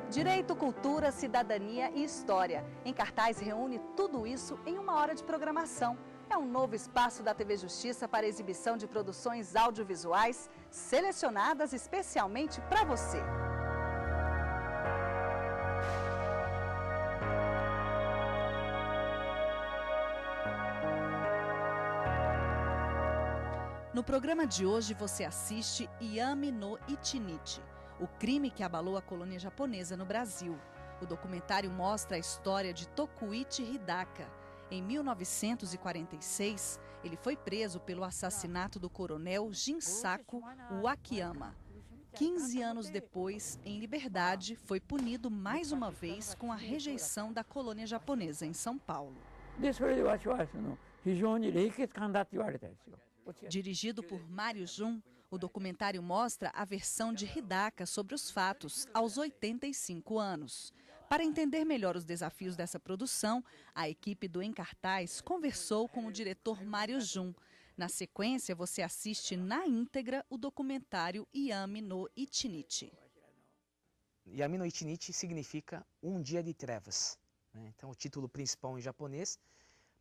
Direito, cultura, cidadania e história. Em cartaz reúne tudo isso em uma hora de programação. É um novo espaço da TV Justiça para exibição de produções audiovisuais selecionadas especialmente para você. No programa de hoje você assiste Yami no Ichinich, o crime que abalou a colônia japonesa no Brasil. O documentário mostra a história de Tokuichi Hidaka. Em 1946, ele foi preso pelo assassinato do coronel Jinsaku Wakiyama. 15 anos depois, em liberdade, foi punido mais uma vez com a rejeição da colônia japonesa em São Paulo. Dirigido por Mário Jun, o documentário mostra a versão de Hidaka sobre os fatos aos 85 anos. Para entender melhor os desafios dessa produção, a equipe do Em Cartaz conversou com o diretor Mário Jun. Na sequência, você assiste na íntegra o documentário Yami no Ichinich. Yami no Ichinich significa Um Dia de Trevas. Então, o título principal em japonês,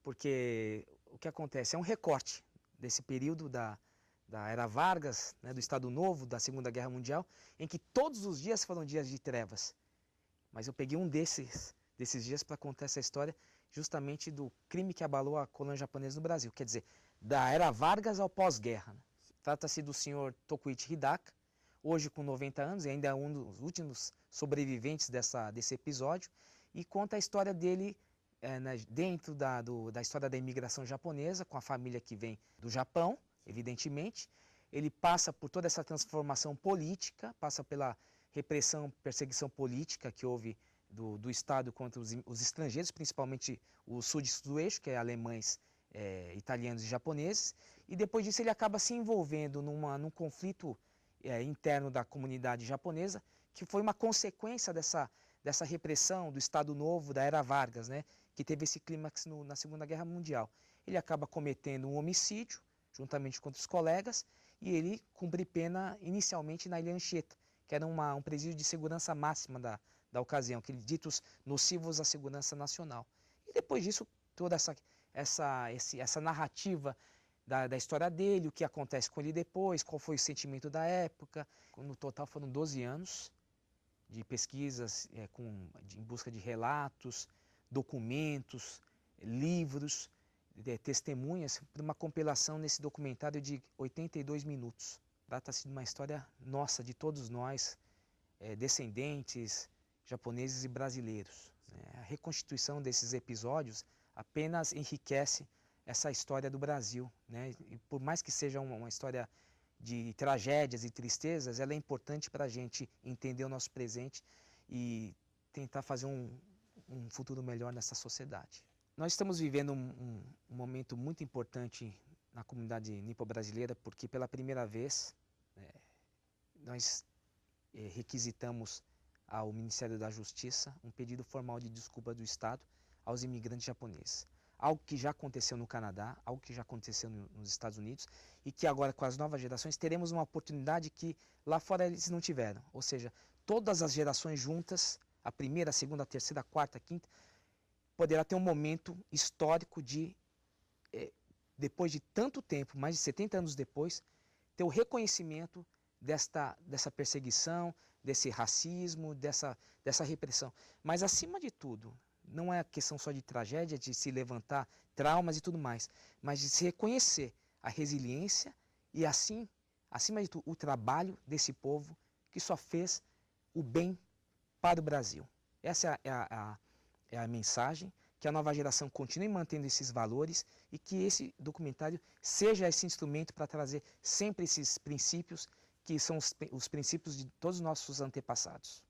porque o que acontece é um recorte desse período da Era Vargas, do Estado Novo, da Segunda Guerra Mundial, em que todos os dias foram dias de trevas. Mas eu peguei um desses dias para contar essa história justamente do crime que abalou a colônia japonesa no Brasil. Quer dizer, da Era Vargas ao pós-guerra. Trata-se do senhor Tokuichi Hidaka, hoje com 90 anos, e ainda é um dos últimos sobreviventes desse episódio, e conta a história dele dentro da história da imigração japonesa, com a família que vem do Japão, evidentemente. Ele passa por toda essa transformação política, passa pela repressão, perseguição política que houve do Estado contra os estrangeiros, principalmente os súditos do eixo, que é alemães, italianos e japoneses. E depois disso ele acaba se envolvendo num conflito interno da comunidade japonesa, que foi uma consequência dessa repressão do Estado Novo, da Era Vargas, que teve esse clímax na Segunda Guerra Mundial. Ele acaba cometendo um homicídio, juntamente com outros colegas, e ele cumpre pena inicialmente na Ilha Anchieta, que era um presídio de segurança máxima da ocasião, aqueles ditos nocivos à segurança nacional. E depois disso, toda essa narrativa da história dele, o que acontece com ele depois, qual foi o sentimento da época. No total foram 12 anos de pesquisas em busca de relatos, documentos, livros, testemunhas, para uma compilação nesse documentário de 82 minutos. Trata-se de uma história nossa, de todos nós, descendentes japoneses e brasileiros. A reconstituição desses episódios apenas enriquece essa história do Brasil. E por mais que seja uma história de tragédias e tristezas, ela é importante para a gente entender o nosso presente e tentar fazer um futuro melhor nessa sociedade. Nós estamos vivendo um momento muito importante na comunidade nipo-brasileira, porque pela primeira vez nós requisitamos ao Ministério da Justiça um pedido formal de desculpa do Estado aos imigrantes japoneses. Algo que já aconteceu no Canadá, algo que já aconteceu nos Estados Unidos e que agora com as novas gerações teremos uma oportunidade que lá fora eles não tiveram. Ou seja, todas as gerações juntas, a primeira, a segunda, a terceira, a quarta, a quinta, poderá ter um momento histórico de, depois de tanto tempo, mais de 70 anos depois, ter o reconhecimento dessa perseguição, desse racismo, dessa repressão. Mas, acima de tudo, não é questão só de tragédia, de se levantar traumas e tudo mais, mas de se reconhecer a resiliência e, assim, acima de tudo, o trabalho desse povo que só fez o bem para o Brasil. Essa é a mensagem, que a nova geração continue mantendo esses valores e que esse documentário seja esse instrumento para trazer sempre esses princípios que são os princípios de todos os nossos antepassados.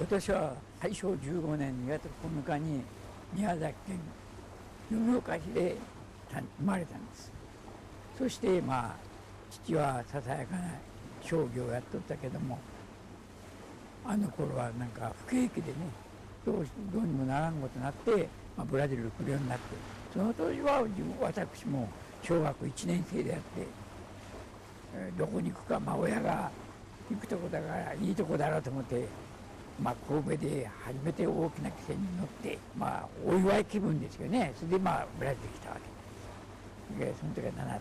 今年は大正15年2月9日に宮崎県米岡市で生まれたんです。そして父はささやかな商業をやっとったけども、あの頃はなんか不景気でね、どうにもならんことになって、ブラジルに来るようになって、その当時は私も小学1年生でやって、どこに行くか、親が行くとこだからいいとこだろうと思って、神戸で初めて大きな汽船に乗って、お祝い気分ですよね。それでブラジルに来たわけで、その時は7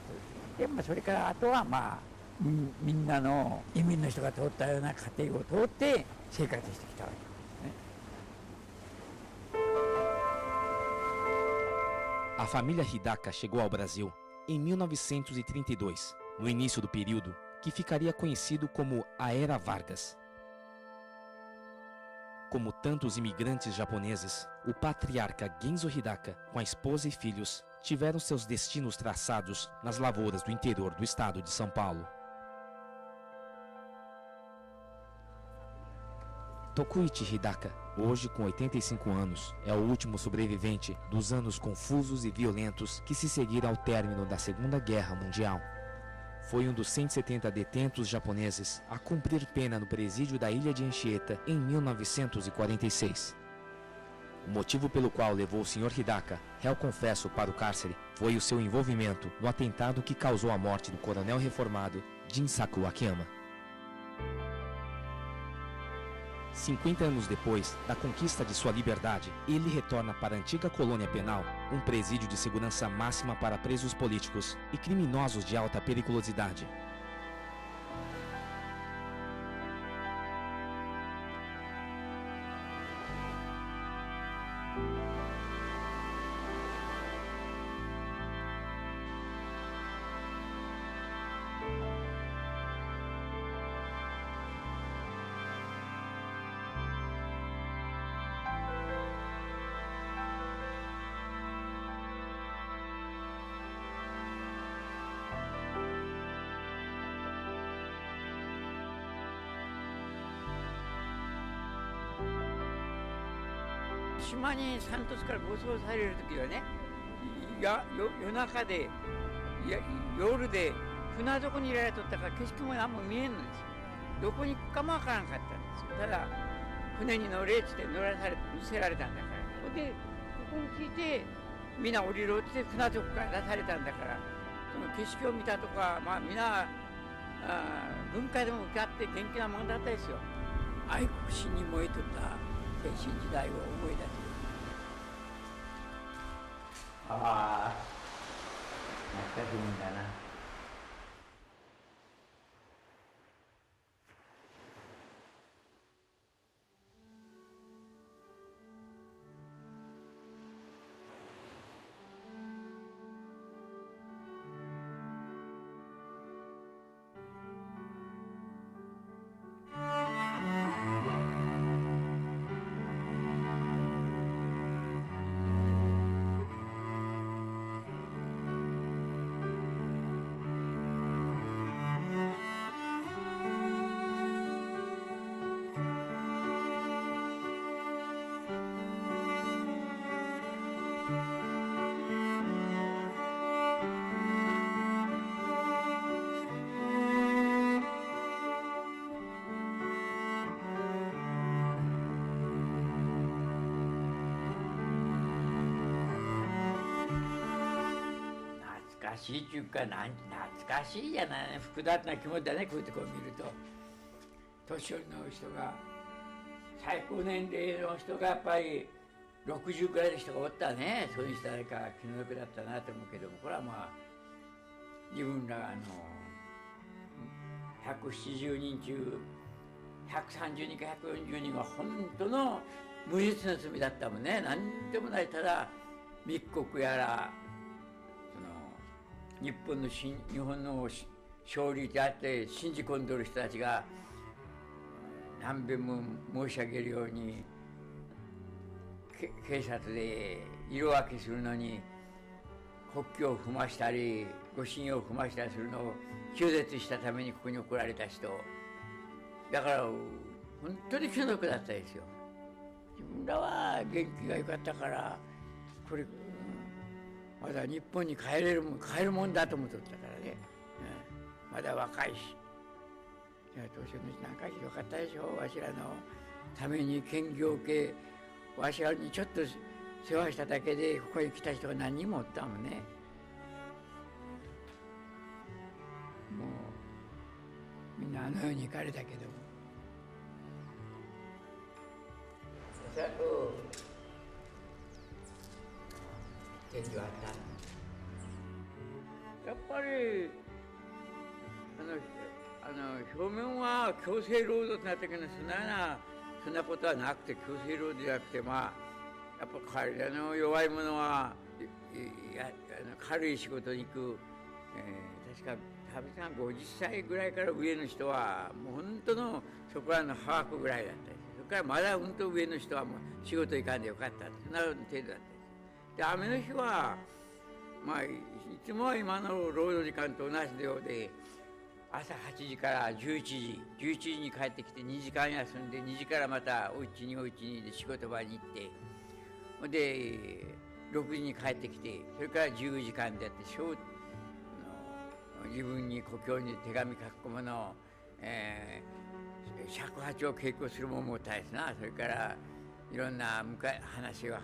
つで、それからあとはみんなの移民の人が通ったような家庭を通って生活してきたわけですね。A família Hidaka chegou ao Brasil em 1932, no início do período que ficaria conhecido como a Era Vargas. Como tantos imigrantes japoneses, o patriarca Genzo Hidaka, com a esposa e filhos, tiveram seus destinos traçados nas lavouras do interior do estado de São Paulo. Tokuichi Hidaka, hoje com 85 anos, é o último sobrevivente dos anos confusos e violentos que se seguiram ao término da Segunda Guerra Mundial. Foi um dos 170 detentos japoneses a cumprir pena no presídio da ilha de Anchieta em 1946. O motivo pelo qual levou o Sr. Hidaka, réu confesso, para o cárcere foi o seu envolvimento no atentado que causou a morte do coronel reformado Jinsaku Akiyama. 50 anos depois da conquista de sua liberdade, ele retorna para a antiga colônia penal, um presídio de segurança máxima para presos políticos e criminosos de alta periculosidade.島に3突から護送される時はね、夜中で夜で船どこにいられとったから景色も何も見えんのですよ。どこに行くかもわからんかったんですよ。ただ船に乗れっつって乗せられたんだから。でここに着いてみんな降りろって船どこから出されたんだから、その景色を見たとかみんな文化でも受かって元気なもんだったですよ。愛国心に燃えとった青春時代を思い出す。懐かしいんだな。懐かしいっていうか、懐かしいじゃない、複雑な気持ちだね、こういうとこを見ると。年寄りの人が、最高年齢の人がやっぱり60くらいの人がおったね。そういう人誰か気の毒だったなと思うけども、これは自分ら170人中130人か140人は本当の無実の罪だったもんね。何でもない、ただ密告やら日本の勝利であって信じ込んでる人たちが何遍も申し上げるように、警察で色分けするのに国旗を踏ましたり御神を踏ましたりするのを拒絶したためにここに送られた人だから、本当に気の毒だったですよ。自分らは元気が良かったから、これ、まだ日本に帰るもんだと思っとったからね、まだ若いし。東証主なんかひどかったでしょ。わしらのために兼業系、わしらにちょっと世話しただけでここへ来た人が何人もおったもんね。もうみんなあの世に行かれたけども。元気はあった。やっぱり表面は強制労働ってなったけど、そんなことはなくて、強制労働じゃなくて、やっぱ彼らの弱い者は軽い仕事に行く、確か旅さん50歳ぐらいから上の人はもう本当のそこらのハーフぐらいだったり、それからまだうんと上の人はもう仕事行かんでよかった、そんな程度だったりで、雨の日はいつもは今の労働時間と同じようで、朝8時から11時に帰ってきて2時間休んで、2時からまたお家にで仕事場に行って、で6時に帰ってきて、それから10時間でやって、自分に故郷に手紙書くもの、尺八を稽古するもんもたいですな。それからいろんな話を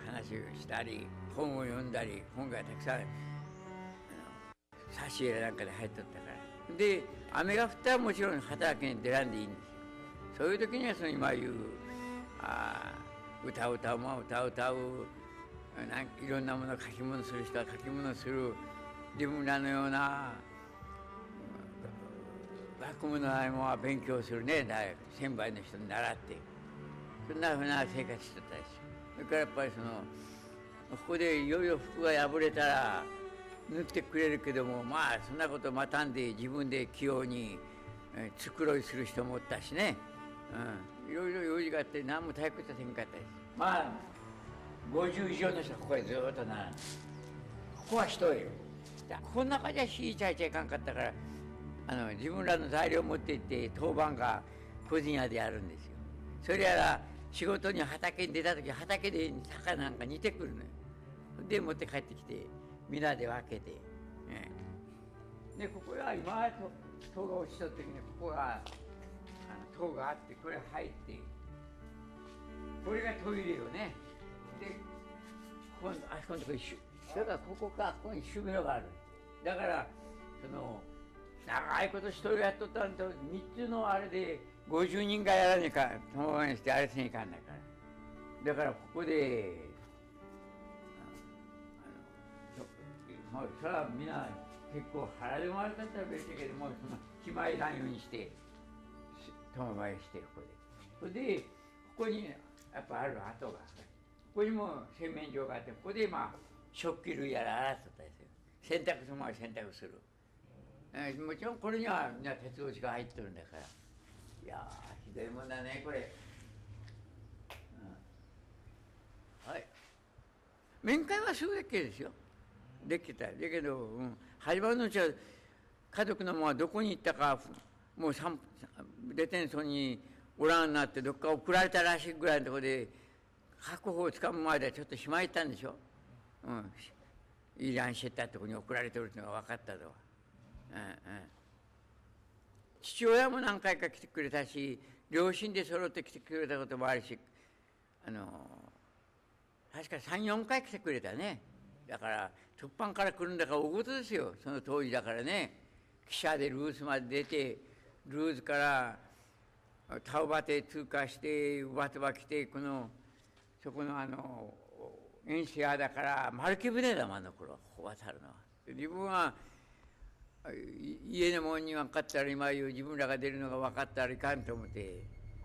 したり、本を読んだり、本がたくさん挿絵なんかで入っとったから。で雨が降ったらもちろん畑に出らんでいいんですよ。そういう時には今言う歌を歌ういろんなもの書き物する人は書き物する、自分らのような学問のないものは勉強するね、大学専売の人に習って、そんなふうな生活してたですよ。それからやっぱりここでいよいよ服が破れたら縫ってくれるけども、そんなこと待たんで自分で器用に繕いする人もおったしね、いろいろ用事があって何も退屈はせんかったです。50以上の人はここへずっと並んで、ここは一人この中じゃ火ちゃいちゃいかんかったから、自分らの材料を持って行って当番が個人屋でやるんですよ。それやら仕事に畑に出た時、畑で坂なんか似てくるのよ。で持って帰ってきて皆で分けて、でここは今塔が落ちた時にここが塔があって、これ入って、これがトイレよね。であそこのとこにだからここに守備のがある。だから長いこと一人やっとったんと3つのあれで50人がやらねえか友達してあれせねえかんないから。だからここでそれはみんな結構腹でも悪かったら別だけども、決まりらんようにして友達して、ここでここにやっぱある跡が、ここにも洗面所があって、ここで食器類やら洗っとったですよ。洗濯する前に洗濯する。もちろんこれにはみんな鉄道地が入ってるんだから。いやーひどいもんだねこれ、はい。面会はすぐできるですよ。できた。だけど、始まるのうちは家族の者はどこに行ったか、もうデテンソンにおらんなってどっか送られたらしいぐらいのところで、確保をつかむ前でちょっとしまいったんでしょ。イランシェッターところに送られてるっていうのが分かったとは。父親も何回か来てくれたし、両親で揃って来てくれたこともあるし、確か3、4回来てくれたね。だから突版から来るんだから大事ですよ、その当時だからね。汽車でルースまで出て、ルーズからタウバテ通過して、ウバトバ来て、そこのエンシアだから丸木船だもん、あの頃渡るのは。自分は家のもんに分かったら、今言う自分らが出るのが分かったらいかんと思って、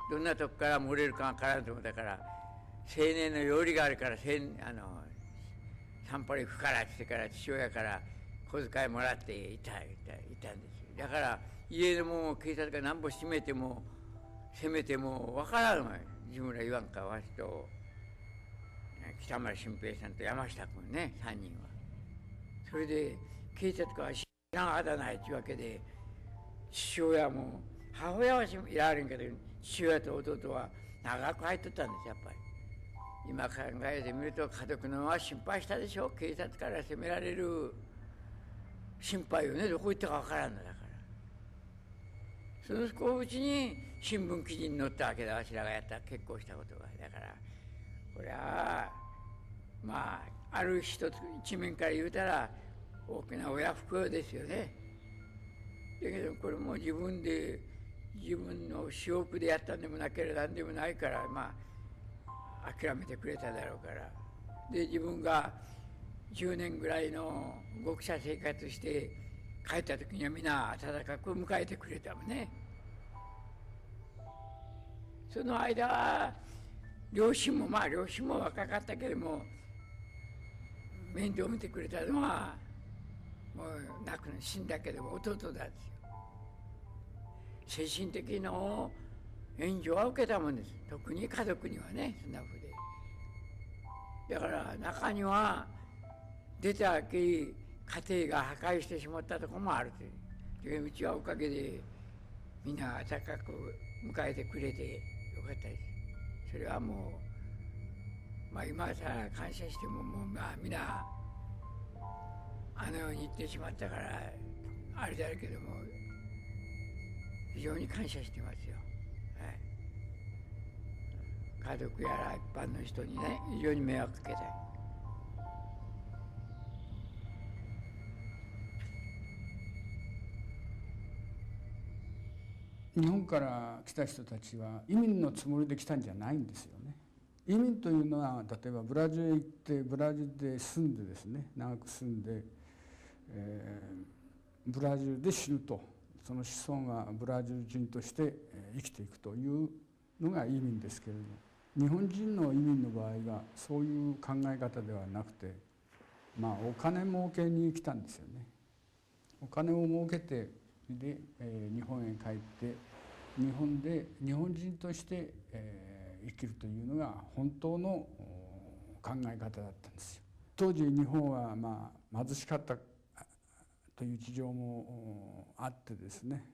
どんなとこから漏れるか分からんと思ったから、青年の用理があるから散歩に行くからって言ってから、父親から小遣いもらっていたんですよ。だから家のもんを警察がなんぼ閉めても責めても分からんわ。自分ら言わんか、わしと北村新平さんと山下君ね、3人は。それで警察官は知らんあだないというわけで、父親も母親はいられんけど、父親と弟は長く入っとったんです、やっぱり。今考えてみると家族のまま心配したでしょ。警察から責められる心配をね、どこ行ったかわからんのだから。その少うちに新聞記事に載ったわけだ、わしらがやった結婚したことが。だからこれはまあある一面から言うたら大きな親不孝ですよね。だけどこれも自分の私欲でやったんでもなければ何でもないから、まあ諦めてくれただろうから。で自分が10年ぐらいの極者生活して帰った時にはみんな温かく迎えてくれたもんね。その間は両親も若かったけれども面倒を見てくれたのはもう死んだけども弟なんですよ。精神的な援助は受けたもんです。特に家族にはね、そんなふうで。だから中には出たき家庭が破壊してしまったところもあるという。うちはおかげでみんな温かく迎えてくれてよかったです。それはもう、まあ今さ感謝してももうまあみんなあのように言ってしまったからあれだけども非常に感謝してますよ。はい、家族やら一般の人にね非常に迷惑かけたい。日本から来た人たちは移民のつもりで来たんじゃないんですよね。移民というのは例えばブラジルへ行ってブラジルで住んでですね、長く住んで、ブラジルで死ぬと、その子孫はブラジル人として生きていくというのが移民ですけれども、日本人の移民の場合はそういう考え方ではなくて、まあお金儲けに来たんですよね。お金を儲けてで、日本へ帰って日本人として、生きるというのが本当の考え方だったんですよ。当時日本はまあ貧しかったという事情もあってですね、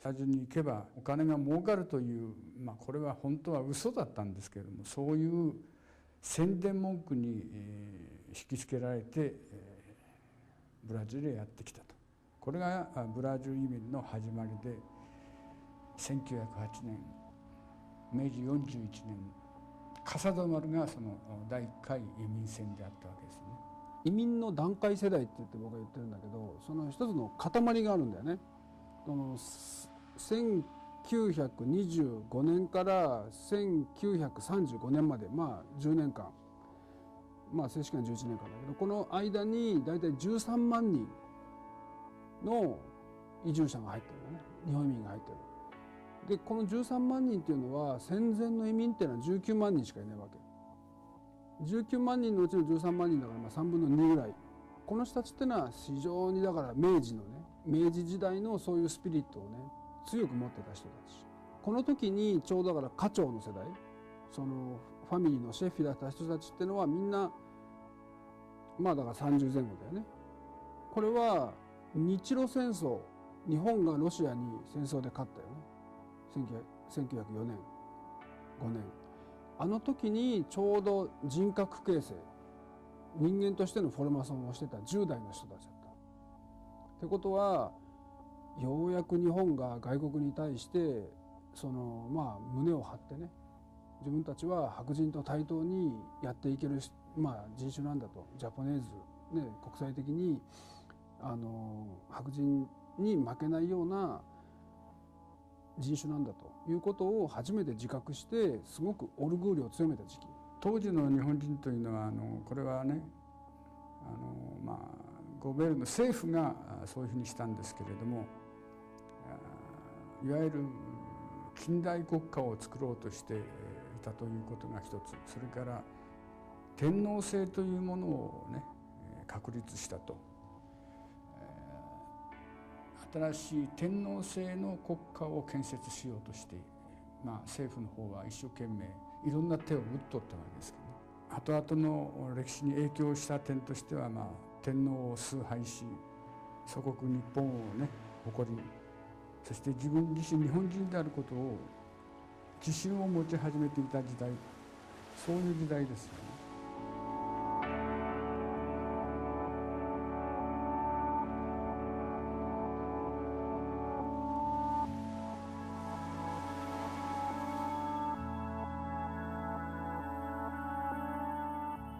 ブラジルに行けばお金が儲かるという、まあ、これは本当は嘘だったんですけれども、そういう宣伝文句に、引きつけられて、ブラジルへやってきたと。これがブラジル移民の始まりで、1908年明治41年笠戸丸がその第1回移民船であったわけですね。移民の団塊世代って言って僕は言ってるんだけど、その一つの塊があるんだよね。その1925年から1935年まで、まあ10年間、まあ正式には11年間だけど、この間に大体13万人の移住者が入ってるのね、日本移民が入ってる。でこの13万人っていうのは戦前の移民っていうのは19万人しかいないわけ。19万人のうちの13万人だからまあ3分の2ぐらい。この人たちっていうのは非常にだから明治時代のそういうスピリットをね強く持ってた人たち。この時にちょうどだから家長の世代、そのファミリーのシェフだった人たちっていうのはみんなまあだから30前後だよね。これは日露戦争、日本がロシアに戦争で勝ったよね。1904年5年、あの時にちょうど人格形成、人間としてのフォルマションをしてた10代の人たちだった。ってことはようやく日本が外国に対してそのまあ胸を張ってね、自分たちは白人と対等にやっていける、まあ、人種なんだと、ジャポネーズ、ね、国際的に白人に負けないような人種なんだということを初めて自覚してすごくオルグールを強めた時期。当時の日本人というのはこれはねまあゴベールの政府がそういうふうにしたんですけれども、いわゆる近代国家を作ろうとしていたということが一つ、それから天皇制というものをね確立したと。新しい天皇制の国家を建設しようとして、まあ、政府の方は一生懸命いろんな手を打っとったわけですけど、後々の歴史に影響した点としては、まあ、天皇を崇拝し祖国日本をね誇り、そして自分自身日本人であることを自信を持ち始めていた時代そういう時代ですよね。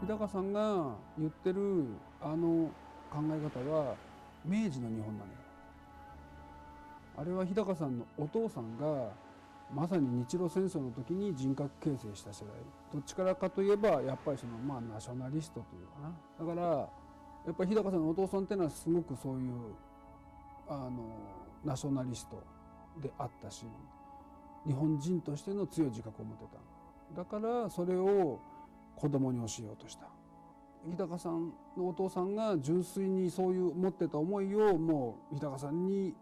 日高さんが言ってるあの考え方は明治の日本なのよ。あれは日高さんのお父さんがまさに日露戦争の時に人格形成した世代。どっちからかといえばやっぱりそのナショナリストというかな。だからやっぱり日高さんのお父さんっていうのはすごくそういうナショナリストであったし、日本人としての強い自覚を持ってた。だからそれを子供に教えようとした。日高さんのお父さんが純粋にそういう持ってた思いをもう日高さんに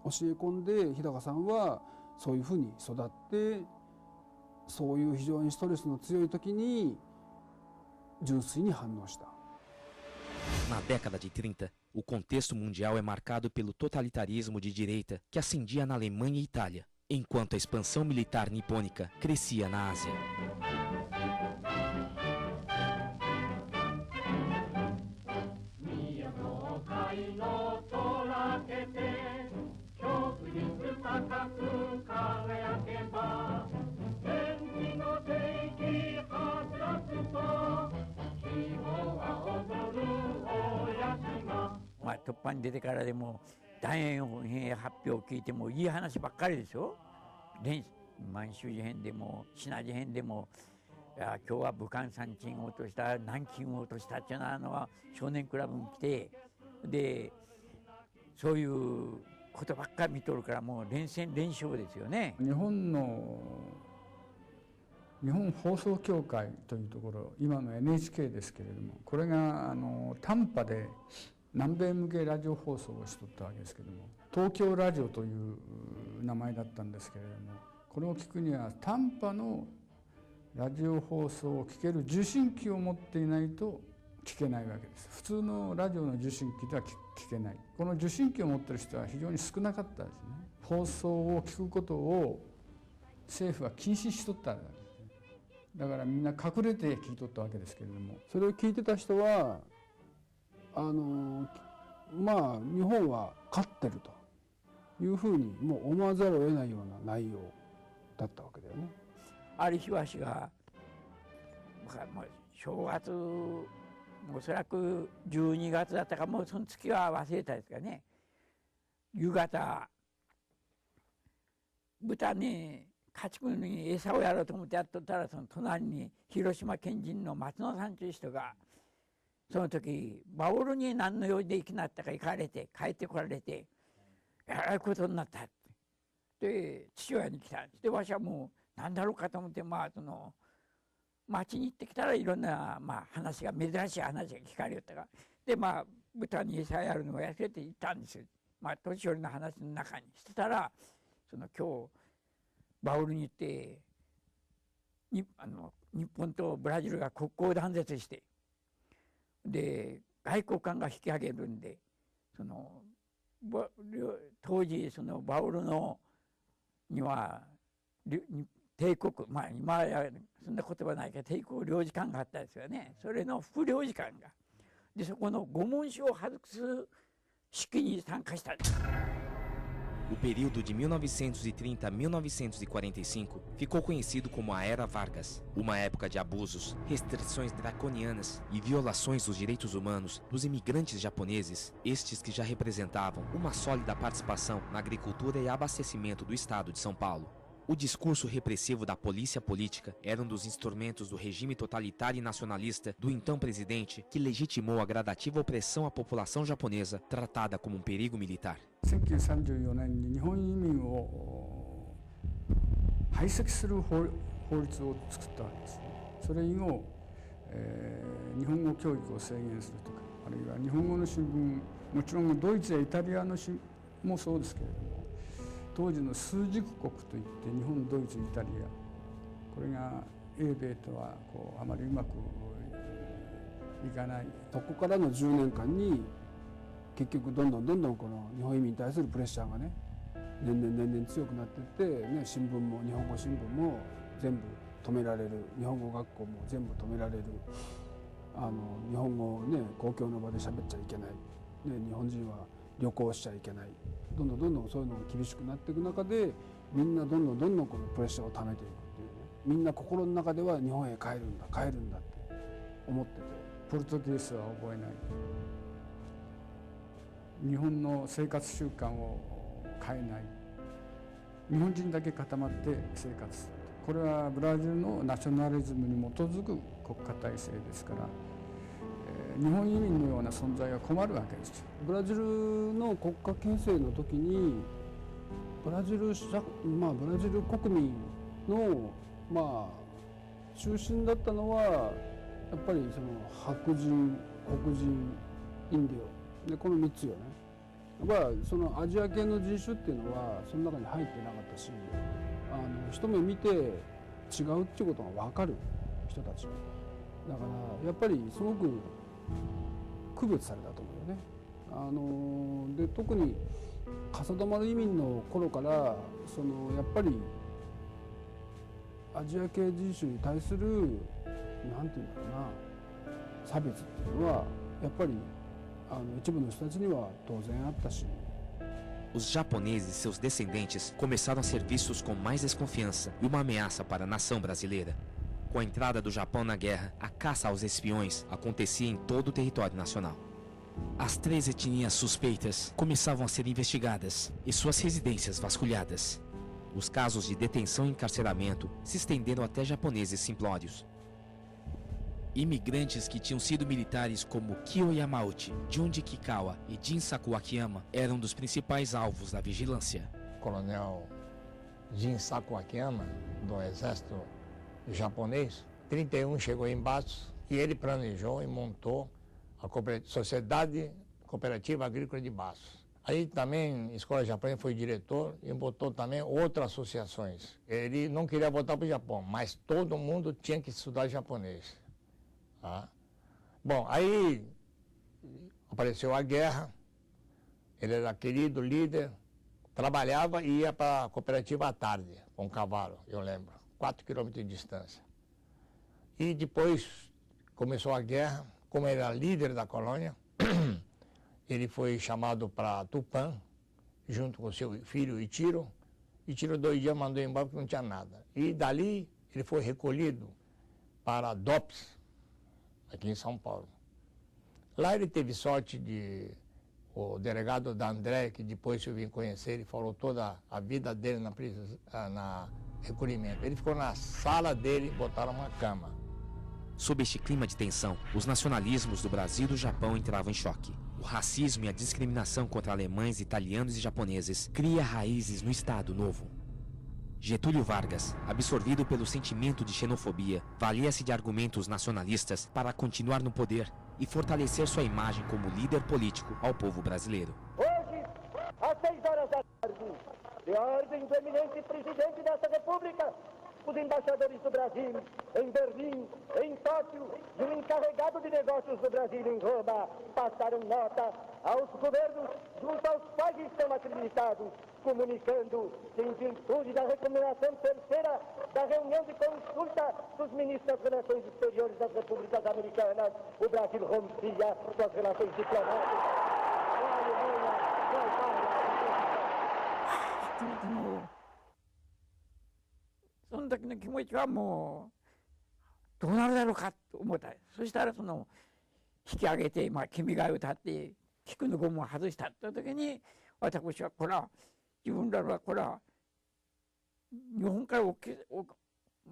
教え込んで、日高さんはそういうふうに育って、そういう非常にストレスの強い時に純粋に反応した。Na década de 30, o contexto mundial é marcado pelo totalitarismo de direita que ascendia na Alemanha e Itália, enquanto a expansão militar nipônica crescia na Ásia. 突破に出てからでも大英編発表を聞いてもいい話ばっかりですよ。満州事変でもシナ事変でも、今日は武漢山鎮を落とした、南京を落としたっていうのは少年クラブに来て、でそういうことばっかり見とるから、もう連戦連勝ですよね。日本放送協会というところ、今の NHK ですけれども、これが短波で南米向けラジオ放送をしとったわけですけれども、東京ラジオという名前だったんですけれども、これを聞くには短波のラジオ放送を聞ける受信機を持っていないと聞けないわけです。普通のラジオの受信機では聞けない。この受信機を持っている人は非常に少なかったですね。放送を聞くことを政府は禁止しとったわけです。だからみんな隠れて聞いとったわけですけれども、それを聞いてた人はまあ日本は勝ってるというふうにもう思わざるを得ないような内容だったわけだよね。ある日わしがもう正月、おそらく12月だったか、もうその月は忘れたですがね、夕方豚に家畜に餌をやろうと思ってやっとったら、その隣に広島県人の松野さんという人が、その時バオルに何の用事で行きなったか行かれて帰ってこられて、やらいことになったって。で父親に来たんです。でわしはもう何だろうかと思って、その町に行ってきたらいろんな、話が、珍しい話が聞かれよったから、で豚に餌やるのをやせて行ったんですよ。年寄りの話の中にしてたら、その今日バオルに行って日本とブラジルが国交断絶して、で外交官が引き上げるんで、その当時そのバオルのには帝国、今はそんな言葉ないけど帝国領事館があったんですよね。それの副領事館がで、そこの御門書を外す式に参加したんです。O período de 1930 a 1945 ficou conhecido como a Era Vargas, uma época de abusos, restrições draconianas e violações dos direitos humanos dos imigrantes japoneses, estes que já representavam uma sólida participação na agricultura e abastecimento do estado de São Paulo. O discurso repressivo da polícia política era um dos instrumentos do regime totalitário e nacionalista do então presidente, que legitimou a gradativa opressão à população japonesa, tratada como um perigo militar. 1934年に日本移民を排斥する法律を作ったわけですね。それ以後、日本語教育を制限するとか、あるいは日本語の新聞、もちろんドイツやイタリアの新聞もそうですけれども、当時の枢軸国といって日本、ドイツ、イタリア、これが英米とはあまりうまくいかない。そこからの10年間に結局どんどんこの日本移民に対するプレッシャーがね、年々強くなっていって、新聞も日本語新聞も全部止められる、日本語学校も全部止められる、日本語をね公共の場で喋っちゃいけない、ね、日本人は旅行しちゃいけない、どんどんそういうのが厳しくなっていく中で、みんなどんどんこのプレッシャーを溜めていくっていうね、みんな心の中では日本へ帰るんだって思ってて、ポルトギースは覚えない。日本の生活習慣を変えない。日本人だけ固まって生活する。これはブラジルのナショナリズムに基づく国家体制ですから、日本移民のような存在が困るわけですよ。ブラジルの国家形成の時にブラジル国民の中心だったのはやっぱりその白人、黒人、インディオで、この3つよね。やっぱそのアジア系の人種っていうのはその中に入ってなかったし、一目見て違うっていうことが分かる人たちだから、やっぱりすごく区別されたと思うよね。で特に笠戸丸移民の頃からやっぱりアジア系人種に対するなんていうんだろうな、差別っていうのはやっぱり一部の人たちには当然あったし。Os japoneses e seus descendentes começaram a ser vistos com mais desconfiança e uma ameaça para a nação brasileira. Com a entrada do Japão na guerra, a caça aos espiões acontecia em todo o território nacional. As 3 etnias suspeitas começavam a ser investigadas e suas residências vasculhadas. Os casos de detenção e encarceramento se estenderam até japoneses simplórios. Imigrantes que tinham sido militares como Kyo Yamauchi, Junji Kikawa e Jinsaku Akiyama eram dos principais alvos da vigilância. Coronel Jinsaku Akiyama, do exército japonês, 31 chegou em Bastos e ele planejou e montou a Sociedade Cooperativa Agrícola de Bastos. Aí também, escola japonesa, foi diretor e botou também outras associações. Ele não queria voltar para o Japão, mas todo mundo tinha que estudar japonês. Tá? Bom, aí apareceu a guerra, ele era querido líder, trabalhava e ia para a cooperativa à tarde, com um cavalo, eu lembro, 4 quilômetros de distância. E depois começou a guerra, como ele era líder da colônia, ele foi chamado para Tupã, junto com seu filho Ichiro. Ichiro 2 dias mandou embora porque não tinha nada. E dali ele foi recolhido para DOPS, aqui em São Paulo. Lá ele teve sorte de o delegado D'André, que depois eu vim conhecer, ele falou toda a vida dele na recolhimento. Ele ficou na sala dele e botaram uma cama. Sob este clima de tensão, os nacionalismos do Brasil e do Japão entravam em choque. O racismo e a discriminação contra alemães, italianos e japoneses cria raízes no Estado Novo. Getúlio Vargas, absorvido pelo sentimento de xenofobia, valia-se de argumentos nacionalistas para continuar no poder e fortalecer sua imagem como líder político ao povo brasileiro. Hoje, às 6 horas da tarde, de ordem do eminente presidente desta República, os embaixadores do Brasil em Berlim, em Tóquio e o encarregado de negócios do Brasil em Roma passaram nota aos governos junto aos quais estão acreditados, comunicando que, em virtude da recomendação terceira da reunião de consulta dos ministros das Relações Exteriores das Repúblicas Americanas, o Brasil rompia suas relações diplomáticas com a Alemanha, com a Itália. その時の気持ちはもうどうなるだろうかと思った。そしたら引き上げて、君が歌って菊のゴムを外したって時に、私は自分らは日本から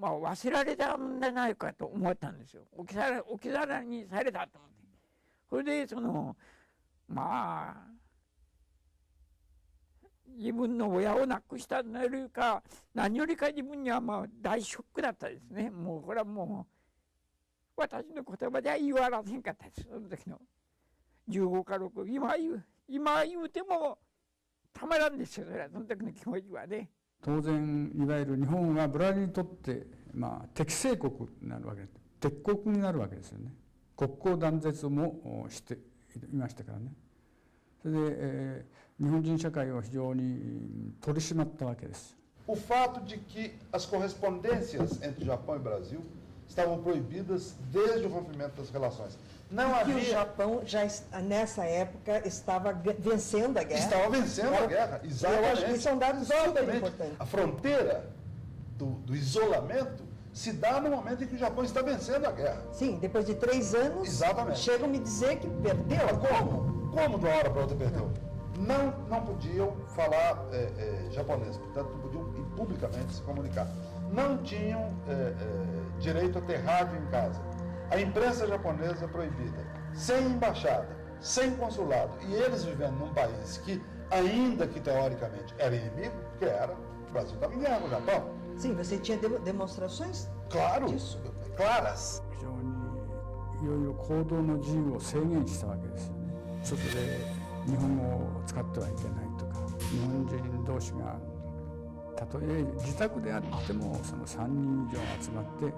忘れられたんじゃないかと思ったんですよ。置き去りにされたと思って。それで自分の親を亡くしたというか、何よりか自分には大ショックだったですね。もうこれはもう私の言葉では言われへんかったです。その時の15か6、今言うてもたまらんですよ。それはその時の気持ちはね。当然いわゆる日本はブラジルにとって敵性国になるわけです。敵国になるわけですよね。国交断絶もしていましたからね。それで、日本人社会を非常に取り締まったわけです。o fato de que as correspondências entre Japão e Brasil estavam proibidas desde o rompimento das relações. Não que havia... o Japão, já nessa época, estava vencendo a guerra. Estava vencendo a guerra, exatamente. Eu acho que isso é um dado super Exatamente. importante. A fronteira do isolamento se dá no momento em que o Japão está vencendo a guerra. Sim, depois de 3 anos, exatamente, chegam a me dizer que perdeu. Como? Como de uma hora para outra perdeu? Não podiam falar japonês, portanto não podiam publicamente se comunicar. Não tinham direito a ter rádio em casa. A imprensa japonesa é proibida, sem embaixada, sem consulado, e eles vivendo num país que, ainda que teoricamente era inimigo, porque era, o Brasil estava em guerra com o Japão. Sim, você tinha demonstrações? Claro, disso? Claras. 非常にいろいろ行動の自由を制限したわけですよね。外で日本語を使ってはいけないとか、日本人同士がたとえ自宅であってもその3人以上集まって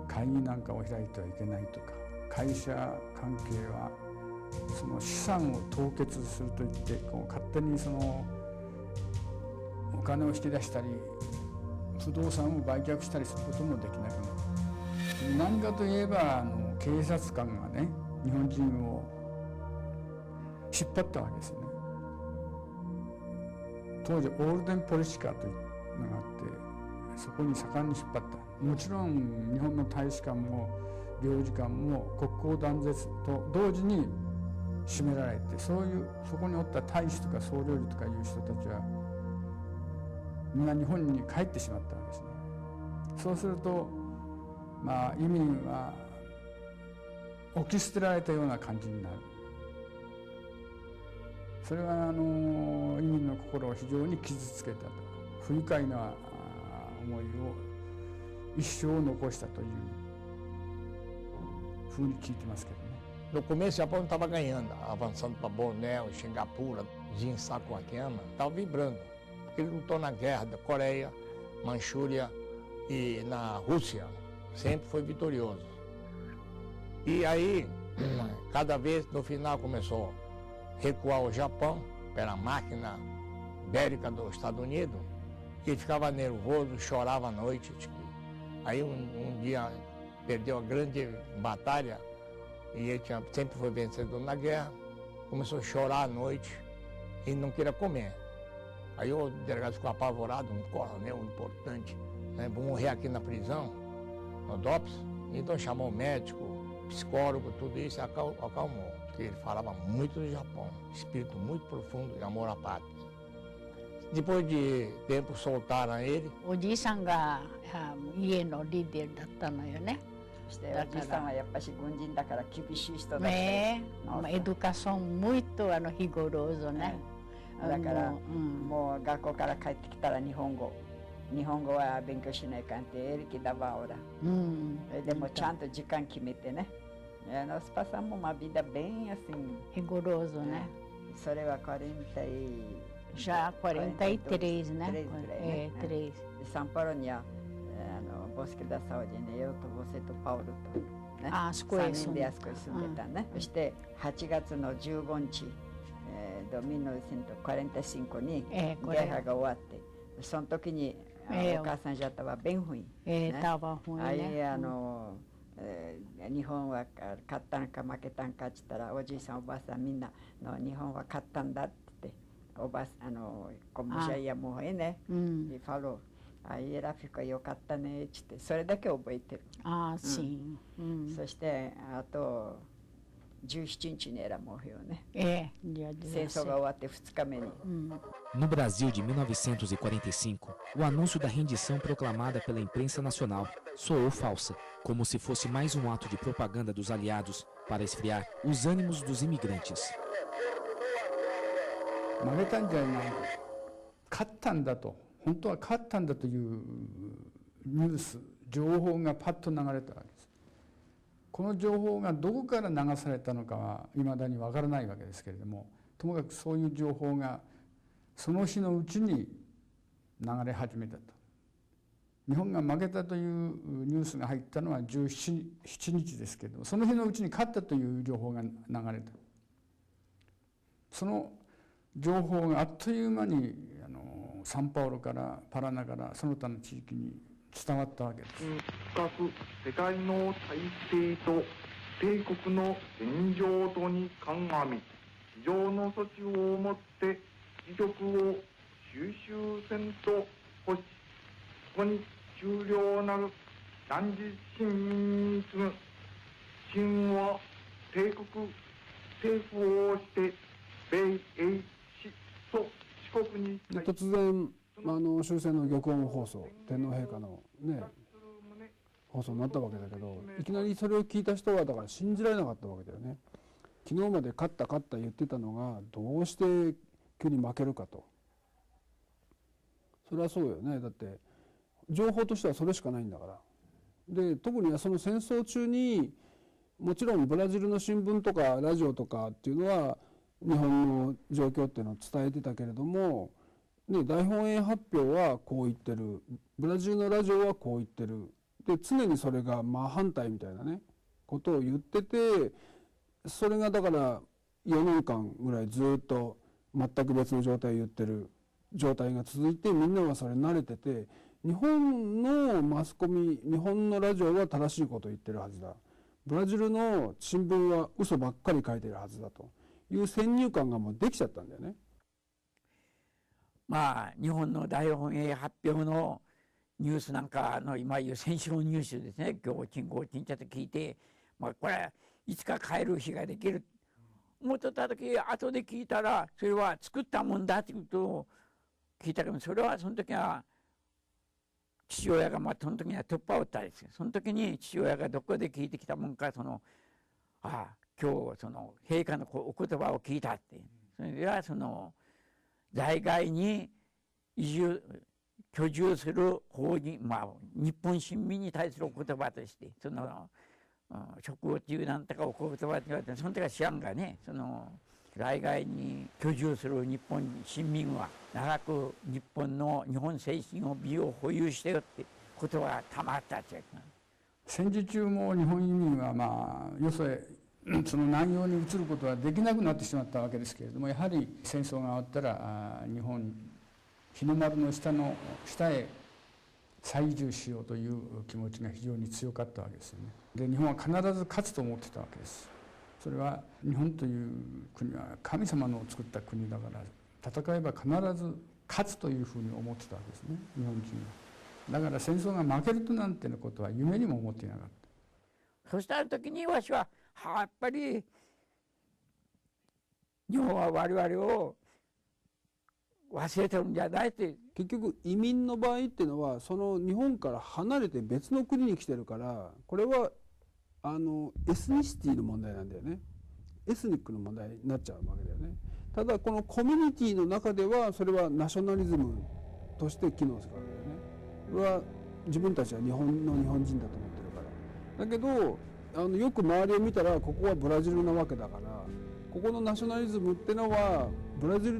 会議なんかを開いてはいけないとか、会社関係はその資産を凍結するといってこう勝手にそのお金を引き出したり不動産を売却したりすることもできなくなる。何かといえば警察官がね日本人を引っ張ったわけですよね。当時オールデンポリシカというのがあってそこに盛んに引っ張った。もちろん日本の大使館も領事館も国交断絶と同時に締められて、そこにおった大使とか総領事とかいう人たちはみんな日本に帰ってしまったわけですね。そうするとまあ移民は置き捨てられたような感じになる。それは移民の心を非常に傷つけたと、不愉快な思いを一生残したというふうに聞いてますけどね。No começo, o Japão estava ganhando, avançando para Bornéu, Xingapura, Jinsakuakema, estava vibrando. Porque ele lutou na guerra da Coreia, Manchúria e na Rússia. Sempre foi vitorioso. E aí, cada vez no final começou a recuar o Japão pela máquina bélica dos Estados Unidos. Ele ficava nervoso, chorava à noite. Aí um dia perdeu a grande batalha e ele sempre foi vencedor na guerra. Começou a chorar à noite e não queria comer. Aí o delegado ficou apavorado, um coronel importante, né? Vou morrer aqui na prisão, no DOPS. Então chamou o médico, psicólogo, tudo isso, acalmou. Porque ele falava muito do Japão, espírito muito profundo de amor à pátria. Depois de tempo soltaram ele. おじいさんが家のリーダーだったのよね。そしておじいさんはやっぱし軍人だから厳しい人だった。ねえ、uma educação muito rigoroso, né? だからもう学校から帰ってきたら日本語は勉強しないかんってエリキダバオラ。でもちゃんと時間決めてね。Nós passamos uma vida bem assim rigoroso, né? Isso é 40 já 43, né? 3. De São Paulo tinha no Bosque da Saúde, né? Eu tô você tô Paulo tô, né? 3人であそこに住んでたね。そして8月の15日1945にguerraが終わって、その時にお母さんじゃestava bem ruim. Estava ruim, aí né? 日本は勝ったんか負けたんかって言ったらおじいさんおばあさんみんな日本は勝ったんだって言っておばcomo já ia morrer, né? E falou. Aí ela ficouよかったねって言ってそれだけ覚えてる。sim. そしてあと17日にela morreu, né? Dia 17. 戦争が終わって2日目に。No Brasil de 1945, o anúncio da rendição proclamada pela imprensa nacional soou falsa, como se fosse mais um ato de propaganda dos aliados para esfriar os ânimos dos imigrantes. 負けたんじゃない、勝ったんだと、本当は勝ったんだというニュース、情報がパッと流れたわけです。この情報がどこから流されたのかはいまだにわからないわけですけれども、ともかくそういう情報がその日のうちに流れ始めたと。日本が負けたというニュースが入ったのは17日ですけれども、その日のうちに勝ったという情報が流れた。その情報があっという間にサンパウロからパラナからその他の地域に伝わったわけです。深く世界の体制と帝国の現状とに鑑み、非常の措置をもって時局を収集せんと欲し、ここに終了なる男児臣民に次ぐ秦は帝国政府をして米英蘇四国に突然終戦の玉音放送、天皇陛下のね放送になったわけだけど、いきなりそれを聞いた人はだから信じられなかったわけだよね。昨日まで勝った言ってたのがどうして急に負けるかと。それはそうよね。だって情報としてはそれしかないんだから。で特にその戦争中にもちろんブラジルの新聞とかラジオとかっていうのは日本の状況っていうのを伝えてたけれども、ね、大本営発表はこう言ってる、ブラジルのラジオはこう言ってる、で常にそれが真反対みたいなねことを言ってて、それがだから4年間ぐらいずっと全く別の状態を言ってる状態が続いて、みんなはそれ慣れてて、日本のマスコミ、日本のラジオは正しいことを言ってるはずだ、ブラジルの新聞は嘘ばっかり書いてるはずだという先入観がもうできちゃったんだよね。まあ日本の大本営発表のニュースなんかの今いう戦勝ニュースですね、強鎮強鎮ちゃって聞いて、まあこれいつか帰る日ができる思ってた時、後で聞いたらそれは作ったもんだっていうことを聞いたけど、それはその時は父親がその時には突破を打ったんですよ。その時に父親がどこで聞いてきたもんか、今日その陛下のお言葉を聞いたって、それがその在外に居住する法人、日本市民に対するお言葉として、その職を中なんとかお言葉って言われて、その時は知らんがね、その在外に居住する日本市民は長く日本精神を美を保有してよってことがたまったっていう。戦時中も日本移民はよそへその南洋に移ることはできなくなってしまったわけですけれども、やはり戦争が終わったら日の丸の下へ再移住しようという気持ちが非常に強かったわけですよね。で日本は必ず勝つと思ってたわけです。それは日本という国は神様の作った国だから、戦えば必ず勝つというふうに思ってたわけですね、日本人は。だから戦争が負けるとなんてのことは夢にも思っていなかった。そした時にわしはやっぱり日本は我々を忘れてるんじゃないって。結局移民の場合っていうのはその日本から離れて別の国に来てるから、これはエスニシティの問題なんだよね。エスニックの問題になっちゃうわけだよね。ただこのコミュニティの中ではそれはナショナリズムとして機能するわけだよね。これは自分たちは日本人だと思ってるから。だけどよく周りを見たらここはブラジルなわけだから、ここのナショナリズムってのはブラジル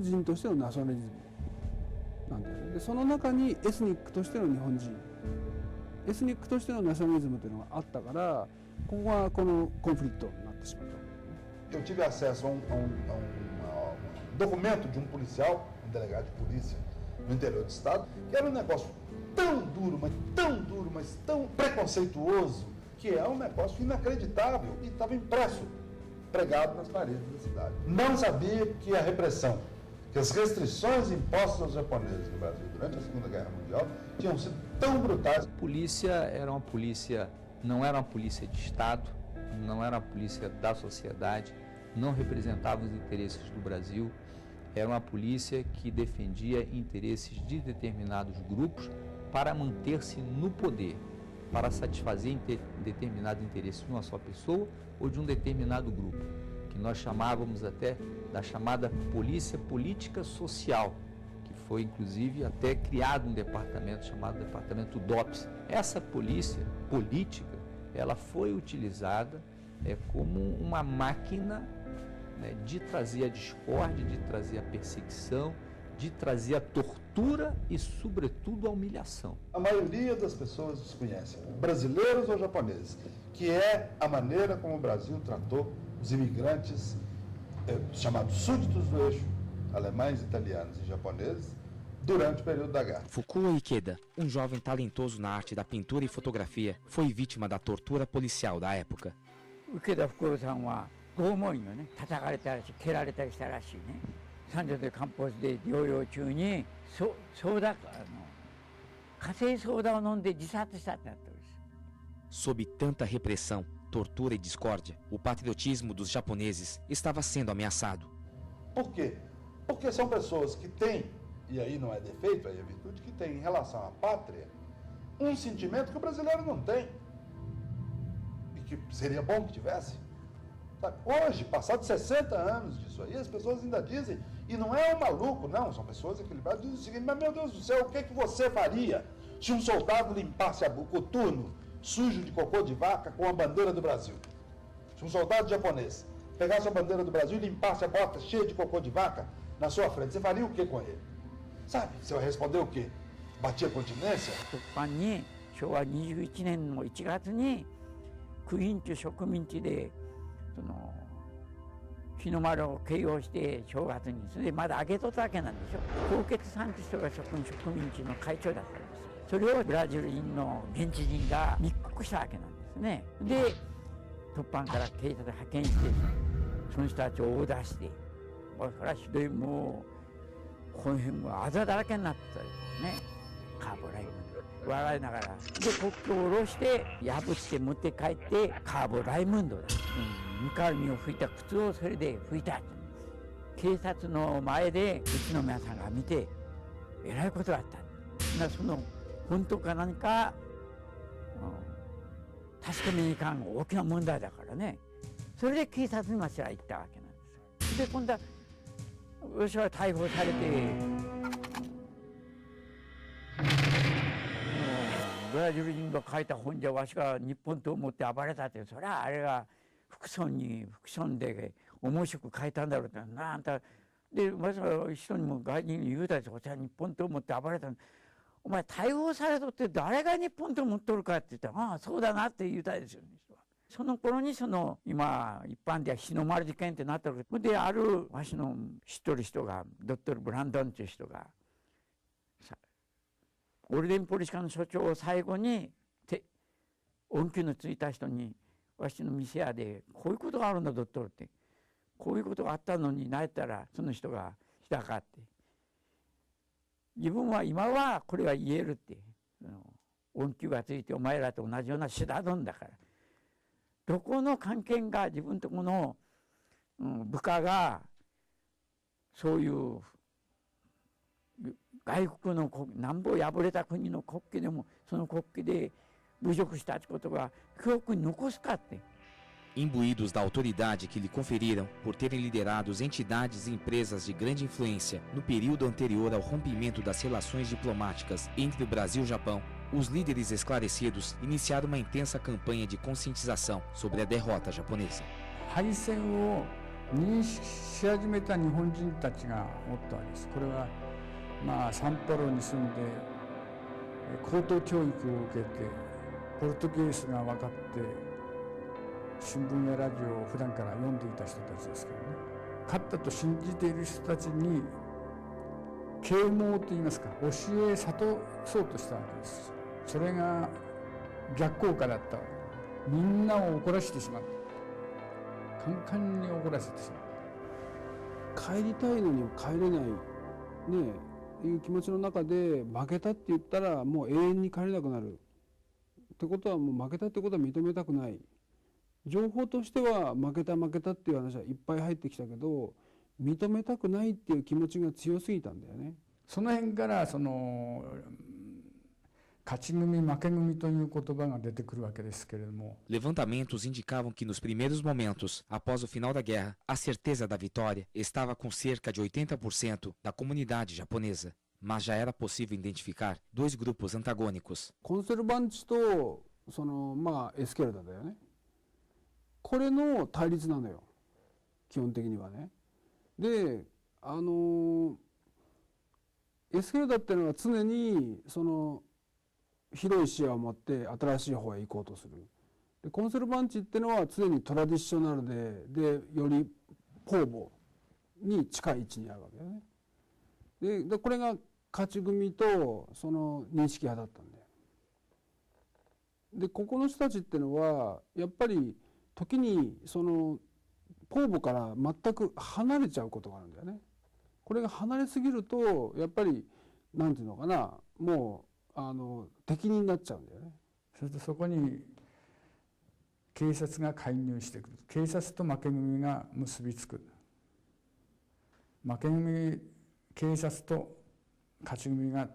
人としてのナショナリズムなんだよね。でその中にエスニックとしての日本人、エスニックとしてのナショナリズムというのがあったから、ここがこのコンフリクトになってしまった。Eu tive acesso a documento de policial, delegado de polícia no interior do estado, que era negócio tão duro, mas tão preconceituoso, que é negócio inacreditável e estava impresso, pregado nas paredes da cidade. Não sabia que a repressão, que as restrições impostas aos japoneses no Brasil durante a Segunda Guerra Mundial tinham sido tão brutais. A polícia era uma polícia, não era uma polícia de Estado, não era uma polícia da sociedade, não representava os interesses do Brasil, era uma polícia que defendia interesses de determinados grupos para manter-se no poder, para satisfazer determinado interesse de uma só pessoa ou de um determinado grupo, que nós chamávamos até da chamada polícia política social, que foi inclusive até criado um departamento chamado Departamento DOPS. Essa polícia política, ela foi utilizada como uma máquina de trazer a discórdia, de trazer a perseguição, de trazer a tortura e, sobretudo, a humilhação. A maioria das pessoas desconhece, brasileiros ou japoneses, que é a maneira como o Brasil tratou os imigrantes chamados súditos do eixo, alemães, italianos e japoneses durante o período da guerra. Fukuo Ikeda, um jovem talentoso na arte da pintura e fotografia, foi vítima da tortura policial da época. Ikeda Fukuo-sanは拷問よね、叩かれたりし、蹴られたりしたらしいね。三条でカンポスで療養中にソーダ火星ソーダを飲んで自殺したってなってるんです。Sob tanta repressão, tortura e discórdia, o patriotismo dos japoneses estava sendo ameaçado. Por quê? Porque são pessoas que têm, e aí não é defeito, aí é virtude, que têm em relação à pátria um sentimento que o brasileiro não tem. E que seria bom que tivesse. Sabe? Hoje, passados 60 anos disso aí, as pessoas ainda dizem, e não é um maluco, não, são pessoas equilibradas, dizem o seguinte: mas meu Deus do céu, o que você faria se um soldado limpasse o coturno sujo de cocô de vaca com a bandeira do Brasil? Se um soldado japonês pegasse a bandeira do Brasil e limpasse a bota cheia de cocô de vaca na sua frente, você faria o que com ele? Sabe? Você vai responder o quê? Batia continência? 昭和21年の1月に区員地植民地で日の丸を掲揚して正月にそれでまだ揚げとったわけなんでしょ。高血さんという人が植民地の会長だったんですよ。それをブラジル人の現地人が密告したわけなんですね。で突版から警察で派遣してその人たちを殴打して、これはひどい、もうこの辺もあざだらけになってたですね。カーボライム笑いながらで国旗を下ろして破って持って帰ってカーボライムンドだ、ぬかるみを拭いた靴をそれで拭いたって言うんです。警察の前で一宮さんが見てえらいことだった。その本当か何か、確かめにいかん大きな問題だからね。それで警察に私は行ったわけなんですよ。で今度は私は逮捕されてブラジル人が書いた本じゃわしが日本刀を持って暴れたって、それはあれがフィクションで面白く書いたんだろうって、あんたでわしが人にも外人に言うたでしょ、私は日本刀を持って暴れた。お前逮捕されとって誰が日本刀を持っとるかって言ったら、ああそうだなって言うたですよね。その頃に今一般では日の丸事件ってなってる。であるわしの知っとる人がドットル・ブランドンっていう人がゴールデンポリシカの所長を最後に恩給のついた人にわしの店屋でこういうことがあるんだドットルって、こういうことがあったのに泣いたらその人がひたかって、自分は今はこれは言えるって、恩給がついてお前らと同じようなシダドンだから、どこの関係が自分とこの、部下がそういう外国のなんぼ破れた国の国旗でもその国旗で侮辱したってことが記憶に残すかって。Imbuídos da autoridade que lhe conferiram por terem liderado entidades e empresas de grande influência no período anterior ao rompimento das relações diplomáticas entre o Brasil e o Japão, os líderes esclarecidos iniciaram uma intensa campanha de conscientização sobre a derrota japonesa. 敗戦を認識し始めた日本人たちがおったわけです。これはサンパウロに住んで高等教育を受けてポルトゲースが分かって新聞やラジオを普段から読んでいた人たちですけどね、勝ったと信じている人たちに啓蒙といいますか教え諭そうとしたわけです。それが逆効果だったわけ。みんなを怒らせてしまった。カンカンに怒らせてしまった。帰りたいのに帰れないねえいう気持ちの中で負けたって言ったらもう永遠に帰れなくなるってことは、もう負けたってことは認めたくない。情報としては負けたっていう話はいっぱい入ってきたけど、認めたくないっていう気持ちが強すぎたんだよね。その辺から勝ち組負け組という言葉が出てくるわけですけれども。 Levantamentos indicavam que nos primeiros momentos, após o final da guerra, a certeza da vitória estava com cerca de 80% da comunidade japonesa. Mas já era possível identificar dois grupos antagônicos. コンセルバンチとエスケルダだよね。これの対立なのよ、基本的にはね。でエスケルダっていうのは常に広い視野を持って新しい方へ行こうとする。でコンセルバンチっていうのは常にトラディショナルでよりポーボに近い位置にあるわけだね。でこれが勝ち組とその認識派だったんだよ。でここの人たちっていうのはやっぱり時にそのポーボから全く離れちゃうことがあるんだよね。これが離れすぎるとやっぱりなんていうのかな、もう敵になっちゃうんだよね。そしてそこに警察が介入してくる。警察と負け組が結びつく。負け組、警察と勝ち組が